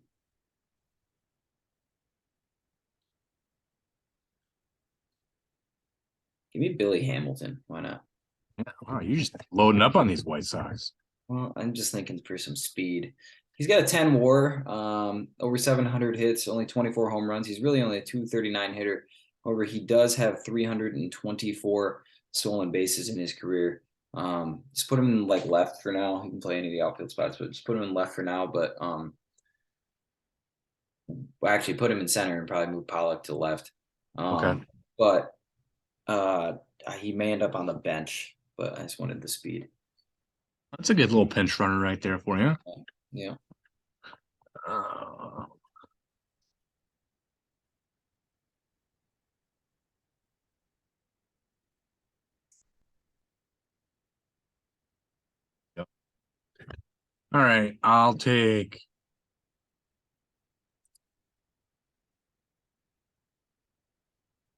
me Billy Hamilton. Why not? Wow, you're just loading up on these White Sox. Well, I'm just thinking for some speed. He's got a 10 WAR, over 700 hits, only 24 home runs. He's really only a 239 hitter. However, he does have 324 stolen bases in his career. Just put him in left for now. He can play any of the outfield spots, but just put him in left for now. But well, actually put him in center and probably move Pollock to left. Okay. But he may end up on the bench, but I just wanted the speed. That's a good little pinch runner right there for you. Yeah. Yep. All right, I'll take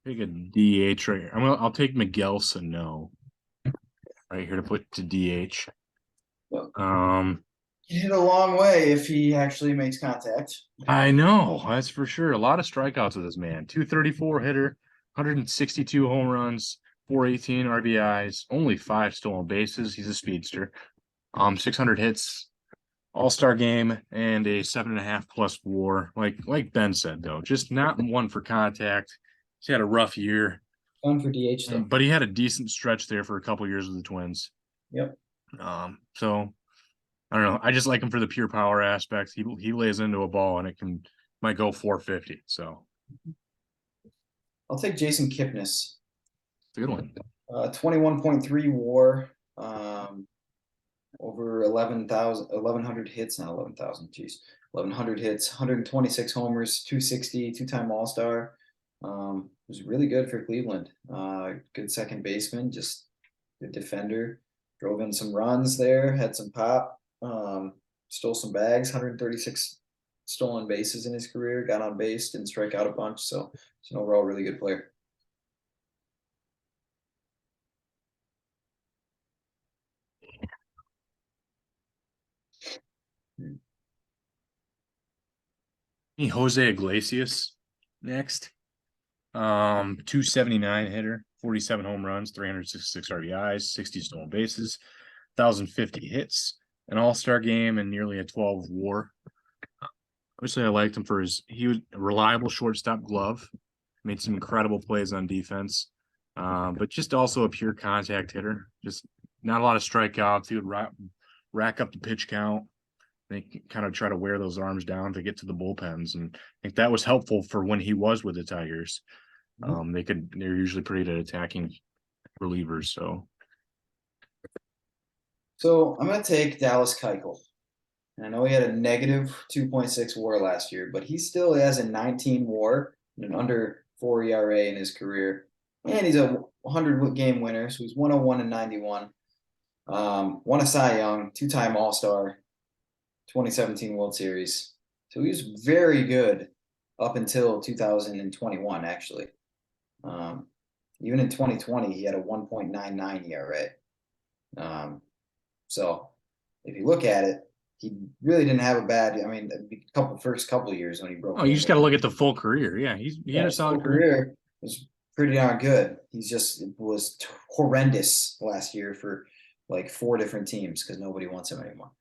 a DH right here. I'll take Miguel Sano right here to put to DH. He hit a long way if he actually makes contact. I know, that's for sure. A lot of strikeouts with this man. 234 hitter, 162 home runs, 418 RBIs, only 5 stolen bases. He's a speedster. 600 hits, All-Star game, and a 7.5+ WAR. Like Ben said, though, just not one for contact. He's had a rough year. Fun for DH though. But he had a decent stretch there for a couple years with the Twins. Yep. So I don't know. I just like him for the pure power aspect. He lays into a ball and might go 450. So I'll take Jason Kipnis. it's a good one. 21.3 WAR, over 1,100 hits, not 11,000, geez, 1,100 hits, 126 homers, 260, two-time All-Star. Was really good for Cleveland. Good second baseman, just good defender. Drove in some runs there, had some pop, stole some bags, 136 stolen bases in his career, got on base, didn't strike out a bunch. So he's an overall really good player. Jose Iglesias next. 279 hitter, 47 home runs, 366 RBIs, 60 stolen bases, 1,050 hits, an all-star game, and nearly a 12 WAR. Obviously, I liked him for he was a reliable shortstop glove, made some incredible plays on defense, but just also a pure contact hitter. Just not a lot of strikeouts. He would rack up the pitch count. They kind of try to wear those arms down to get to the bullpens, and I think that was helpful for when he was with the Tigers. They're usually pretty good at attacking relievers. So I'm gonna take Dallas Keuchel. And I know he had a negative 2.6 WAR last year, but he still has a 19 WAR and an under 4 ERA in his career. And he's a 100 game winner, so he's 101 and 91. Won a Cy Young, 2-time All-Star, 2017 World Series. So he was very good up until 2021, actually. Even in 2020, he had a 1.99 ERA. So if you look at it, he really didn't have a bad. I mean, first couple of years when he broke. Oh, you just got to look at the full career. Yeah, he had a solid career. Was pretty darn good. Was horrendous last year for like 4 different teams because nobody wants him anymore.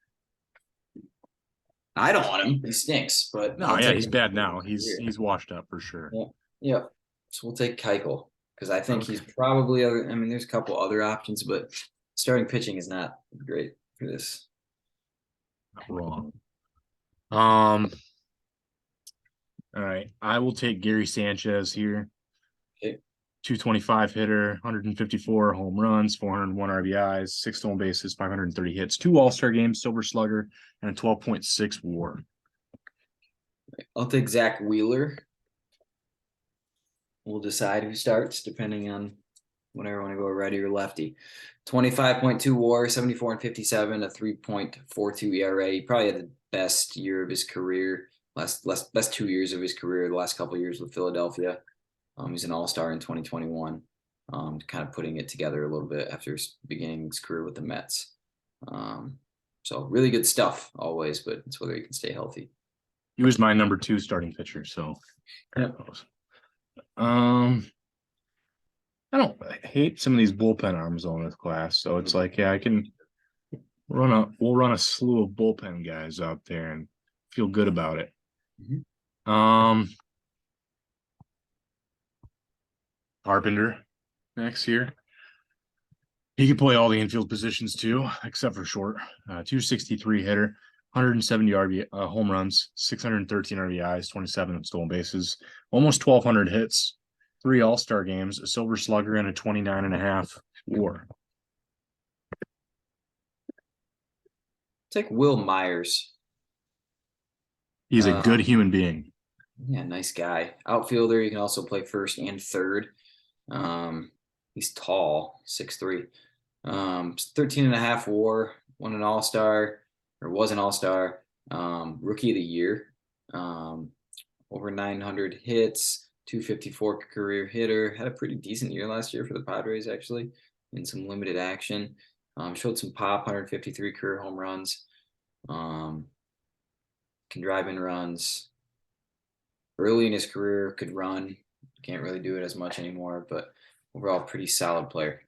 I don't want him. He stinks. But no, yeah, he's bad now. He's washed up for sure. Yeah. So we'll take Keuchel because I think he's probably other. I mean, there's a couple other options, but starting pitching is not great for this. Not wrong. All right. I will take Gary Sanchez here. Okay. 225 hitter, 154 home runs, 401 RBIs, 6 stolen bases, 530 hits, 2 All-Star games, Silver Slugger, and a 12.6 WAR. I'll take Zach Wheeler. We'll decide who starts depending on whenever I want to go righty or lefty. 25.2 WAR, 74 and 57, a 3.42 ERA. He probably had the best year of his career, best 2 years of his career, the last couple of years with Philadelphia. He's an all-star in 2021, kind of putting it together a little bit after beginning his career with the Mets. So really good stuff always, but it's whether he can stay healthy. He was my number 2 starting pitcher, so yeah. I don't hate some of these bullpen arms on this class, so it's like, yeah, we'll run a slew of bullpen guys out there and feel good about it. Carpenter next year. He can play all the infield positions too, except for short. 263 hitter, 170 home runs, 613 RBIs, 27 stolen bases, almost 1,200 hits, 3 All-Star games, a Silver Slugger, and a 29.5 WAR. Take Will Myers. He's a good human being. Yeah, nice guy. Outfielder. You can also play first and third. He's tall, 6'3". 13.5 WAR, won an All-Star, or was an All-Star, Rookie of the Year, over 900 hits, 254 career hitter, had a pretty decent year last year for the Padres, actually, in some limited action. Showed some pop, 153 career home runs, can drive in runs. Early in his career, could run, can't really do it as much anymore, but overall, pretty solid player.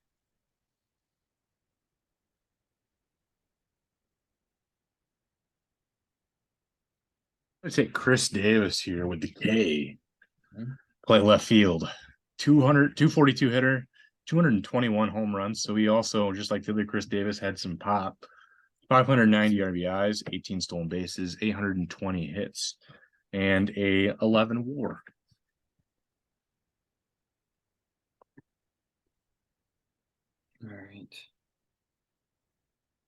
Let's take Chris Davis here with the K. Play left field. 242 hitter, 221 home runs. So he also, just like the other Chris Davis, had some pop. 590 RBIs, 18 stolen bases, 820 hits, and a 11 WAR. All right.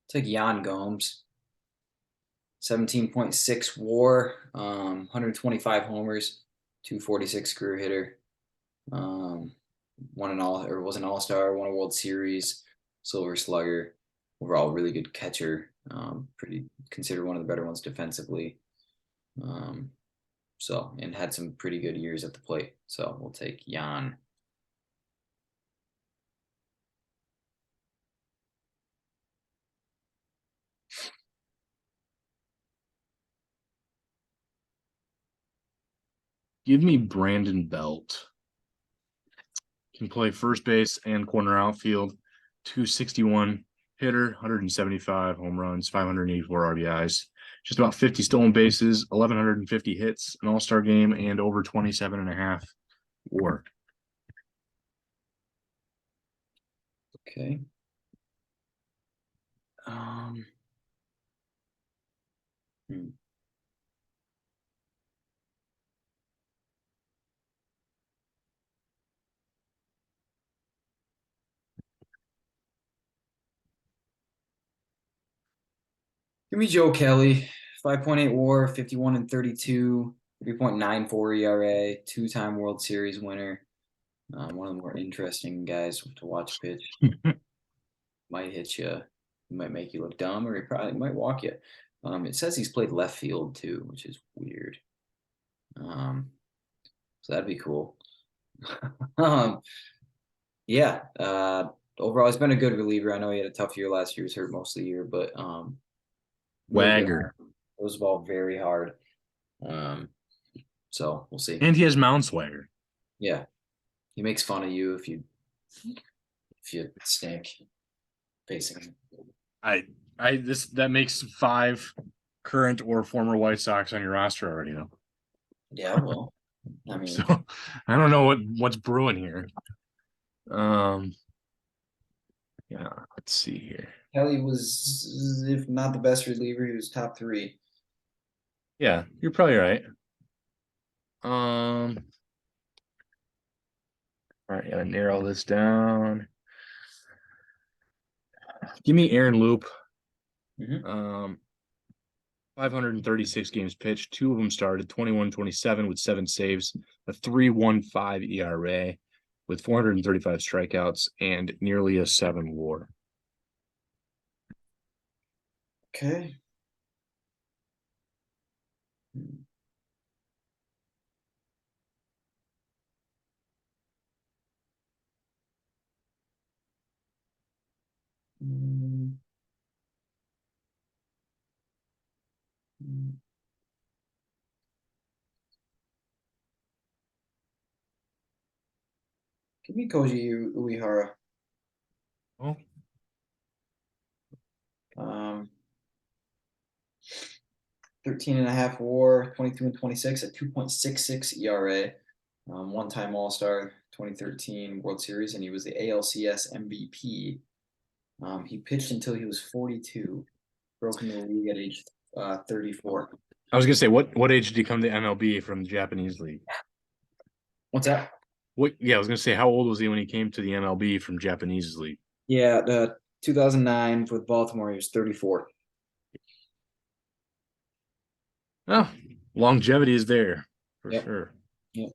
Take Yan Gomes. 17.6 WAR, 125 homers, 246 career hitter. Was an All-Star, won a World Series, Silver Slugger. Overall, really good catcher. Pretty considered one of the better ones defensively. And had some pretty good years at the plate. So we'll take Yan. Give me Brandon Belt. Can play first base and corner outfield. 261 hitter, 175 home runs, 584 RBIs, just about 50 stolen bases, 1,150 hits, an all-star game, and over 27.5 WAR. Okay. Hmm. Give me Joe Kelly, 5.8 WAR, 51 and 32, 3.94 ERA, two-time World Series winner. One of the more interesting guys to watch pitch. Might hit you, might make you look dumb, or he probably might walk you. It says he's played left field too, which is weird. So that'd be cool. Yeah. Overall, he's been a good reliever. I know he had a tough year last year; he was hurt most of the year, but really good. Wagger. Throws the ball very hard. So we'll see. And he has mound swagger. Yeah, he makes fun of you if you stink facing him. That makes 5 current or former White Sox on your roster already, though. Yeah, well, I mean, So I don't know what's brewing here. Yeah, let's see here. Kelly was, if not the best reliever, he was top 3. Yeah, you're probably right. All right, gotta narrow this down. Give me Aaron Loop. Mhm. 536 games pitched, 2 of them started, 21-27 with 7 saves, a 3.15 ERA with 435 strikeouts and nearly a 7 WAR. Okay. Mm. Mm. Give me Koji Uehara. Oh, 13.5 WAR, 22 and 26 at 2.66 ERA. One-time All-Star, 2013 World Series, and he was the ALCS MVP. He pitched until he was 42, broke into the league at age 34. I was gonna say, what age did he come to MLB from the Japanese league? What's that? Yeah, I was gonna say, how old was he when he came to the MLB from Japanese league? Yeah, 2009 with Baltimore, he was 34. Oh, longevity is there for Yep. sure. Yep.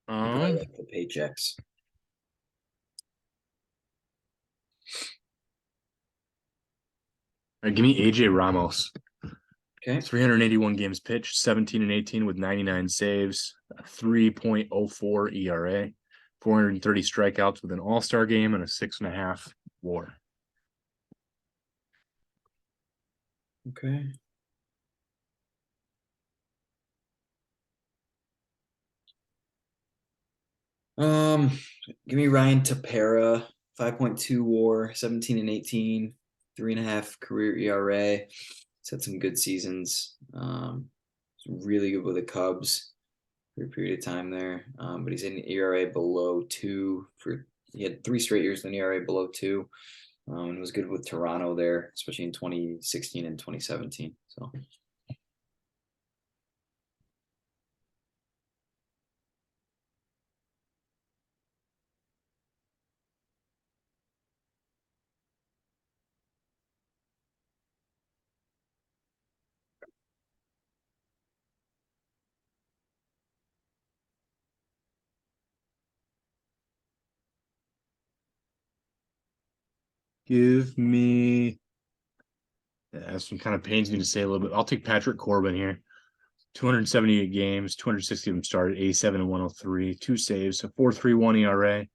Um, Like the paychecks. all right, give me AJ Ramos. Okay. 381 games pitched, 17 and 18 with 99 saves, 3.04 ERA, 430 strikeouts with an all-star game and a 6.5 WAR. Okay. Give me Ryan Tepera, 5.2 WAR, 17 and 18, 3.5 career ERA. He's had some good seasons. He's really good with the Cubs for a period of time there. But he's in ERA below 2 he had 3 straight years in ERA below 2. And was good with Toronto there, especially in 2016 and 2017. So Give me. This one kind of pains me to say a little bit. I'll take Patrick Corbin here. 278 games, 260 of them started, 87 and 103, 2 saves, a 4.31 ERA,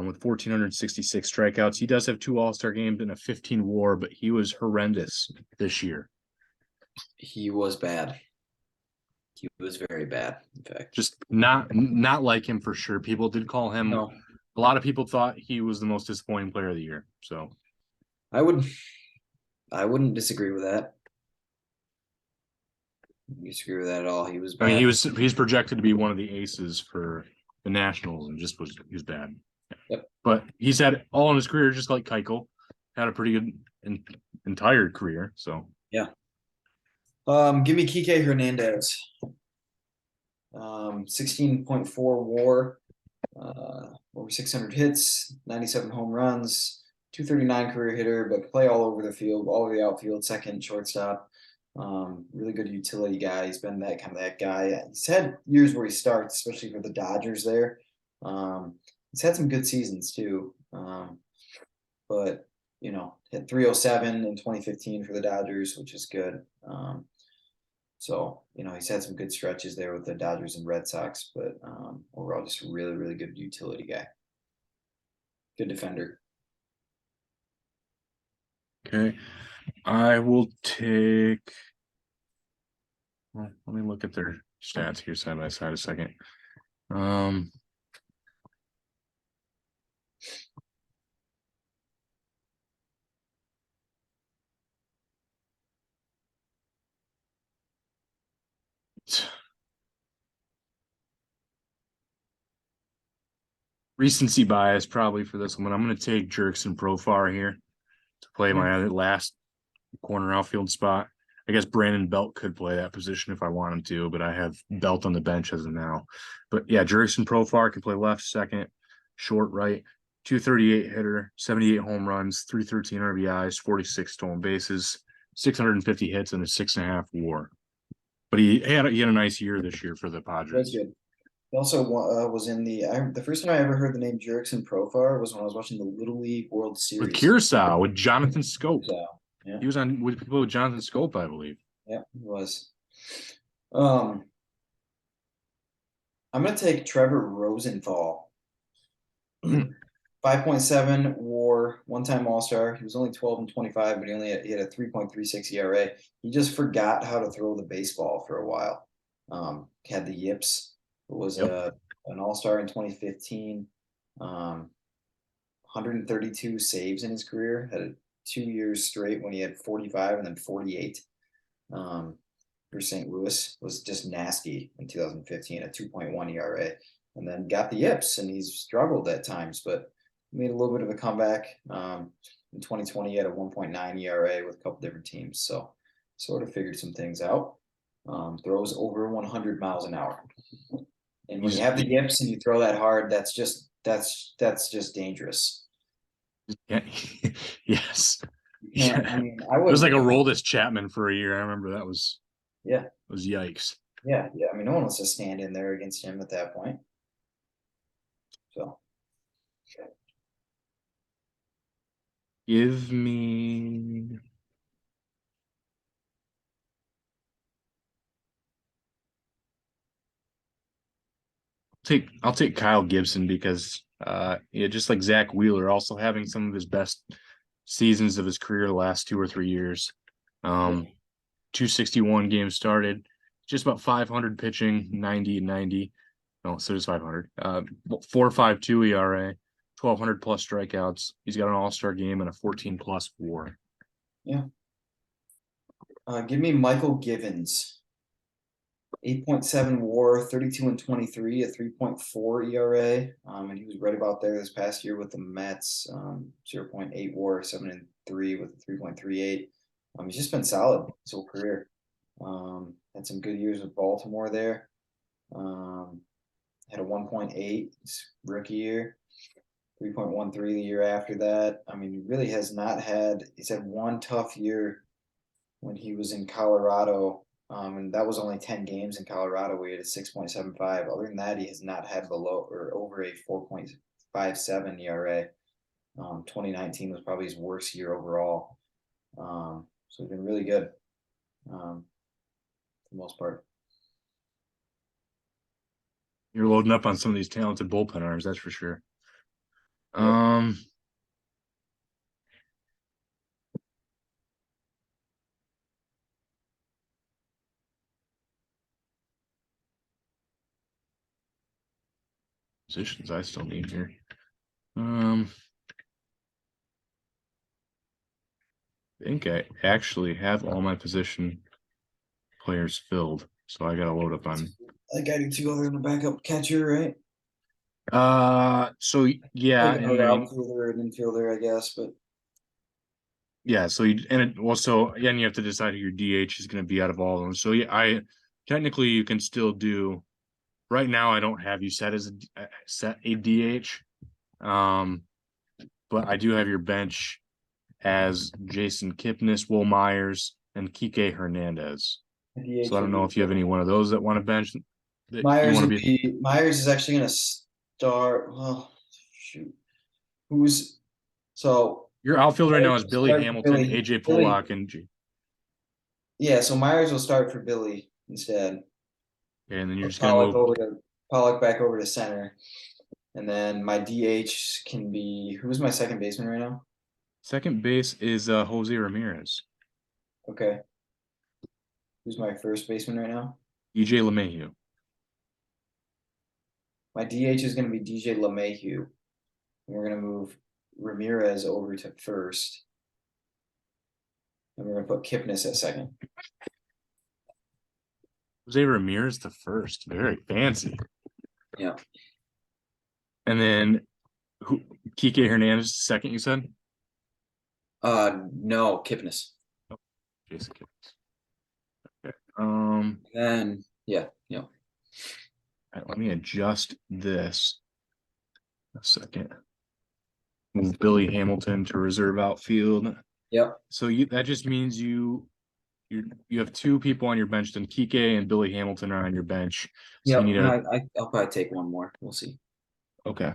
with 1,466 strikeouts. He does have 2 All-Star games and a 15 WAR, but he was horrendous this year. he was bad. He was very bad, in fact. Just not like him for sure. People did call him. No, A lot of people thought he was the most disappointing player of the year. So I wouldn't disagree with that. Disagree with that at all. He was I mean, bad. he's projected to be one of the aces for the Nationals, and he was bad. Yep. But he's had all in his career, just like Keuchel, had a pretty good entire career. So Yeah. Give me Kike Hernandez. 16.4 WAR, over 600 hits, 97 home runs, 239 career hitter, but play all over the field, all over the outfield, second, shortstop. Really good utility guy. He's been that guy. He's had years where he starts, especially for the Dodgers there. He's had some good seasons too. But hit 307 in 2015 for the Dodgers, which is good. So he's had some good stretches there with the Dodgers and Red Sox, but overall just a really, really good utility guy. Good defender. okay, I will take. Well, let me look at their stats here side by side a second. Recency bias probably for this one. I'm going to take Jerkson Profar here to play my last corner outfield spot. I guess Brandon Belt could play that position if I want him to, but I have Belt on the bench as of now. But yeah, Jerkson Profar can play left, second, short, right, 238 hitter, 78 home runs, 313 RBIs, 46 stolen bases, 650 hits, and a 6.5 WAR. But he had a nice year this year for the Padres. That's good. He also was in the first time I ever heard the name Jurickson Profar was when I was watching the Little League World Series. With Curacao, with Jonathan Scope. Yeah. He was on with people with Jonathan Scope, I believe. Yeah, he was. I'm gonna take Trevor Rosenthal. 5.7 WAR, one-time All-Star. He was only 12 and 25, but he had a 3.36 ERA. He just forgot how to throw the baseball for a while. Had the yips. Was an All-Star in 2015. 132 saves in his career. Had 2 years straight when he had 45 and then 48. For St. Louis was just nasty in 2015, a 2.1 ERA, and then got the yips, and he's struggled at times, but made a little bit of a comeback. In 2020, he had a 1.9 ERA with a couple different teams, so sort of figured some things out. Throws over 100 miles an hour, and when you have the yips and you throw that hard, that's just dangerous. Yeah. Yes. Yeah, I mean, it was like a Roldis Chapman for a year. I remember that was yikes. Yeah. I mean, no one wants to stand in there against him at that point. So, give me. I'll take Kyle Gibson because just like Zach Wheeler, also having some of his best seasons of his career the last 2 or 3 years. 261 games started, just about 500 pitching, 90 and 90. No, so it's 500. 4.52 ERA, 1,200 plus strikeouts. He's got an All-Star game and a 14 plus WAR. Yeah. Give me Michael Givens. 8.7 WAR, 32 and 23, a 3.4 ERA. And he was right about there this past year with the Mets. 0.8 WAR, 7 and 3 with a 3.38. He's just been solid his whole career. Had some good years with Baltimore there. Had a 1.8 rookie year, 3.13 the year after that. I mean, he really has not had. He's had one tough year when he was in Colorado. And that was only 10 games in Colorado where he had a 6.75. Other than that, he has not had below or over a 4.57 ERA. 2019 was probably his worst year overall. So he's been really good for the most part. You're loading up on some of these talented bullpen arms, that's for sure. Yep. positions I still need here. I think I actually have all my position players filled, so I gotta load up on. I got you two other in the backup catcher, right? So yeah, Like and another then outfielder and infielder, I guess, but yeah, so you and it also again you have to decide who your DH is going to be out of all of them. So yeah, I technically you can still do. Right now, I don't have you set as a DH, but I do have your bench as Jason Kipnis, Will Myers, and Kike Hernandez. So I don't know if you have any one of those that want to bench that you Myers want would to be. be Myers is actually gonna start. Well, shoot, who's so Your outfield right now Myers is will Billy start for Hamilton, AJ Billy. Pollock, and G. Yeah, so Myers will start for Billy instead. And then you're Put just gonna move. Pollock back over to center, and then my DH can be who's my second baseman right now? Second base is Jose Ramirez, Okay, who's my first baseman right now? EJ LeMahieu. My DH is going to be DJ LeMahieu. And we're going to move Ramirez over to first. And we're going to put Kipnis at second. Jose Ramirez the first, very fancy. Yeah. And then who? Kike Hernandez second. You said. No, Kipnis. Jason Kipnis. Okay. Then yeah. All right, let me adjust this a second. Move Billy Hamilton to reserve outfield. Yep. So that just means you have two people on your bench. Then Kike and Billy Hamilton are on your bench. So Yep. you need And a I'll probably take one more. We'll see. okay.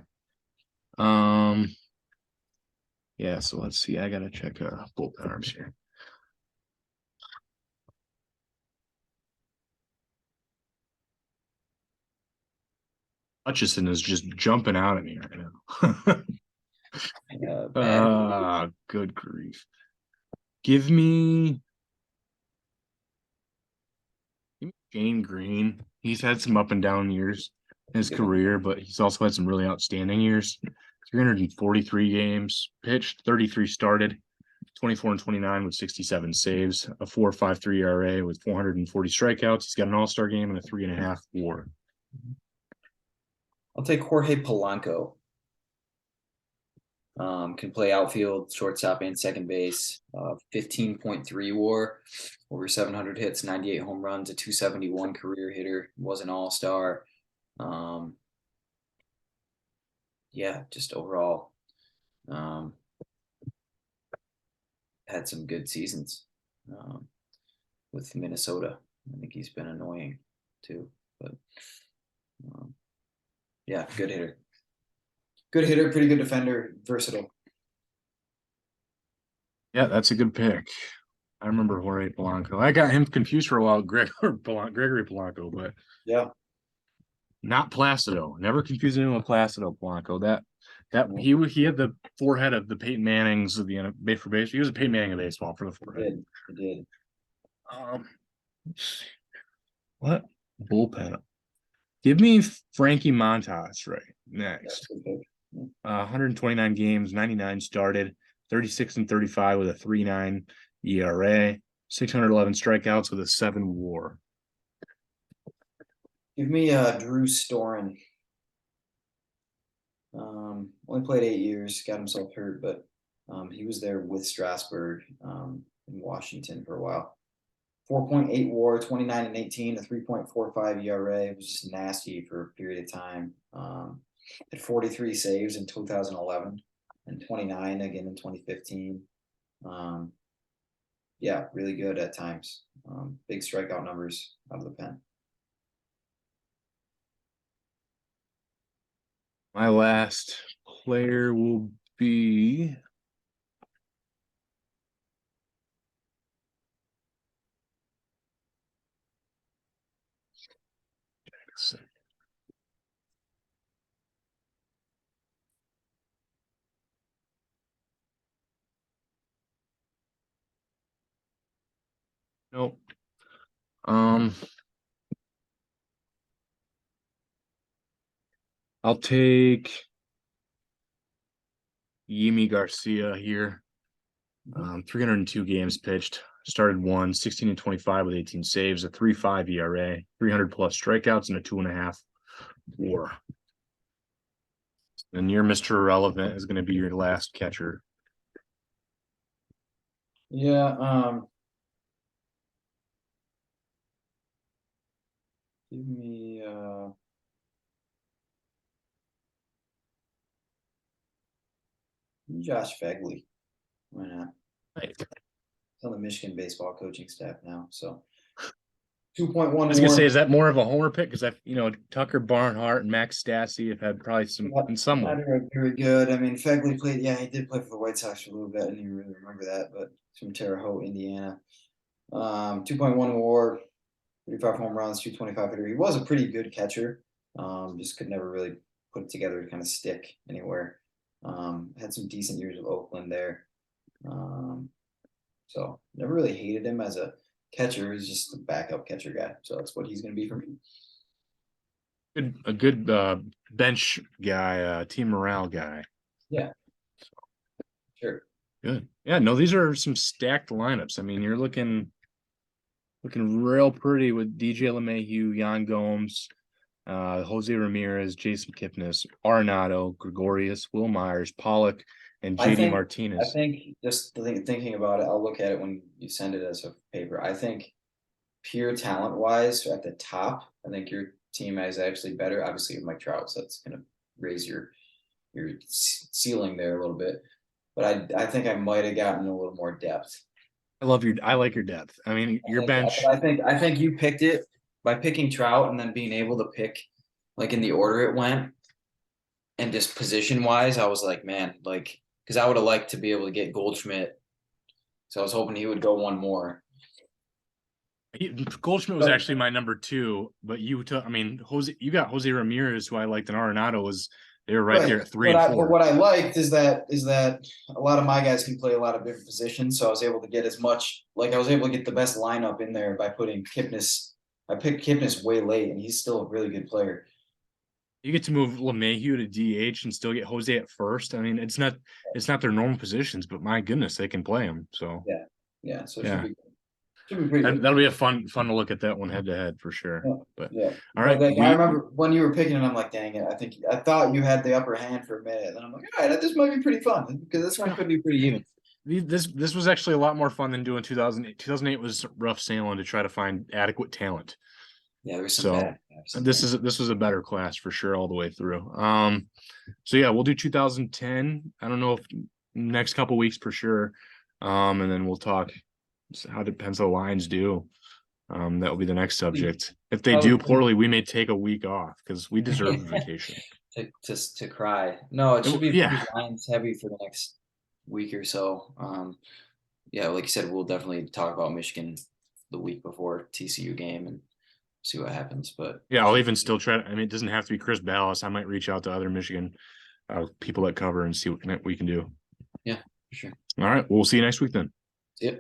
Yeah. So let's see. I gotta check bullpen arms here. Hutchison is just jumping out at me right now. Good grief. Give me Shane Green. He's had some up and down years in his career, but he's also had some really outstanding years. 343 games pitched, 33 started, 24 and 29 with 67 saves, a 4.53 ERA with 440 strikeouts. He's got an all-star game and a 3.5 WAR. I'll take Jorge Polanco. Can play outfield, shortstop, and second base. 15.3 WAR, over 700 hits, 98 home runs, a 271 career hitter. Was an all-star. Yeah, just overall, had some good seasons with Minnesota. I think he's been annoying too, but yeah, good hitter. Good hitter, pretty good defender, versatile. Yeah, that's a good pick. I remember Jorge Polanco. I got him confused for a while, Gregory Polanco, but yeah, not Placido. Never confusing him with Placido Polanco. He had the forehead of the Peyton Mannings of the NFL for base. He was a Peyton Manning of baseball for the forehead. He did. Let's see. What bullpen? Give me Frankie Montas right next. 129 games, 99 started, 36 and 35 with a 3.9 ERA, 611 strikeouts with a 7 WAR. Give me Drew Storen. Only played 8 years, got himself hurt, but he was there with Strasburg in Washington for a while. 4.8 WAR, 29 and 18, a 3.45 ERA. It was just nasty for a period of time. Had 43 saves in 2011 and 29 again in 2015. Yeah, really good at times. Big strikeout numbers out of the pen. My last player will be nope. I'll take Yimi Garcia here. 302 games pitched. Started 16 and 25 with 18 saves, a 3.5 ERA, 300 plus strikeouts, and a 2.5 WAR. And your Mr. Irrelevant is going to be your last catcher. Yeah. Give me Josh Fegley. Why not? Right. It's on the Michigan baseball coaching staff now. So 2.1 I was gonna say, WAR. is that more of a homer pick? Because Tucker Barnhart and Max Stassi have had probably some in some way. Not very good. I mean, Fegley played. Yeah, he did play for the White Sox for a little bit. I didn't even really remember that, but from Terre Haute, Indiana. 2.1 WAR, 35 home runs, 225 hitter. He was a pretty good catcher. Just could never really put it together to kind of stick anywhere. Had some decent years with Oakland there. So never really hated him as a catcher. He's just a backup catcher guy. So that's what he's going to be for me. A good bench guy, team morale guy. Yeah. Sure. Good. Yeah, no, these are some stacked lineups. I mean, you're looking real pretty with DJ LeMahieu, Yan Gomes, Jose Ramirez, Jason Kipnis, Arenado, Gregorius, Will Myers, Pollock, and JD Martinez. I think just thinking about it, I'll look at it when you send it as a paper. I think pure talent wise at the top, I think your team is actually better. Obviously, with Mike Trout, so that's going to raise your ceiling there a little bit. But I think I might have gotten a little more depth. I like your depth. I mean, your bench. I think you picked it by picking Trout and then being able to pick like in the order it went, and just position wise, I was like, man, like because I would have liked to be able to get Goldschmidt, so I was hoping he would go one more. Goldschmidt was actually my number 2, but you got Jose Ramirez, who I liked, and Arenado they were right there at 3 and 4. But what I liked is that a lot of my guys can play a lot of different positions, so I was able to get I was able to get the best lineup in there by putting Kipnis. I picked Kipnis way late, and he's still a really good player. You get to move LeMahieu to DH and still get Jose at first. I mean, it's not their normal positions, but my goodness, they can play them. So yeah. So yeah. Should be pretty good. That'll be a fun to look at that one head to head for sure. Yeah. But yeah. All right. I remember when you were picking it, I'm like, dang it. I thought you had the upper hand for a minute. And then I'm like, all right, this might be pretty fun because this one could be pretty even. This was actually a lot more fun than doing 2008. 2008 was rough sailing to try to find adequate talent. Yeah, there was some bad. This was a better class for sure all the way through. So yeah, we'll do 2010. I don't know if next couple weeks for sure. And then we'll talk how the Pencil Lions do. That will be the next subject. If they do poorly, we may take a week off because we deserve a vacation. to cry. No, it should be pretty Lions heavy for the next week or so. Yeah, like you said, we'll definitely talk about Michigan the week before TCU game and see what happens. But yeah, I'll even still try. I mean, it doesn't have to be Chris Ballas. I might reach out to other Michigan people that cover and see what we can do. Yeah, for sure. All right. We'll see you next week then. See ya.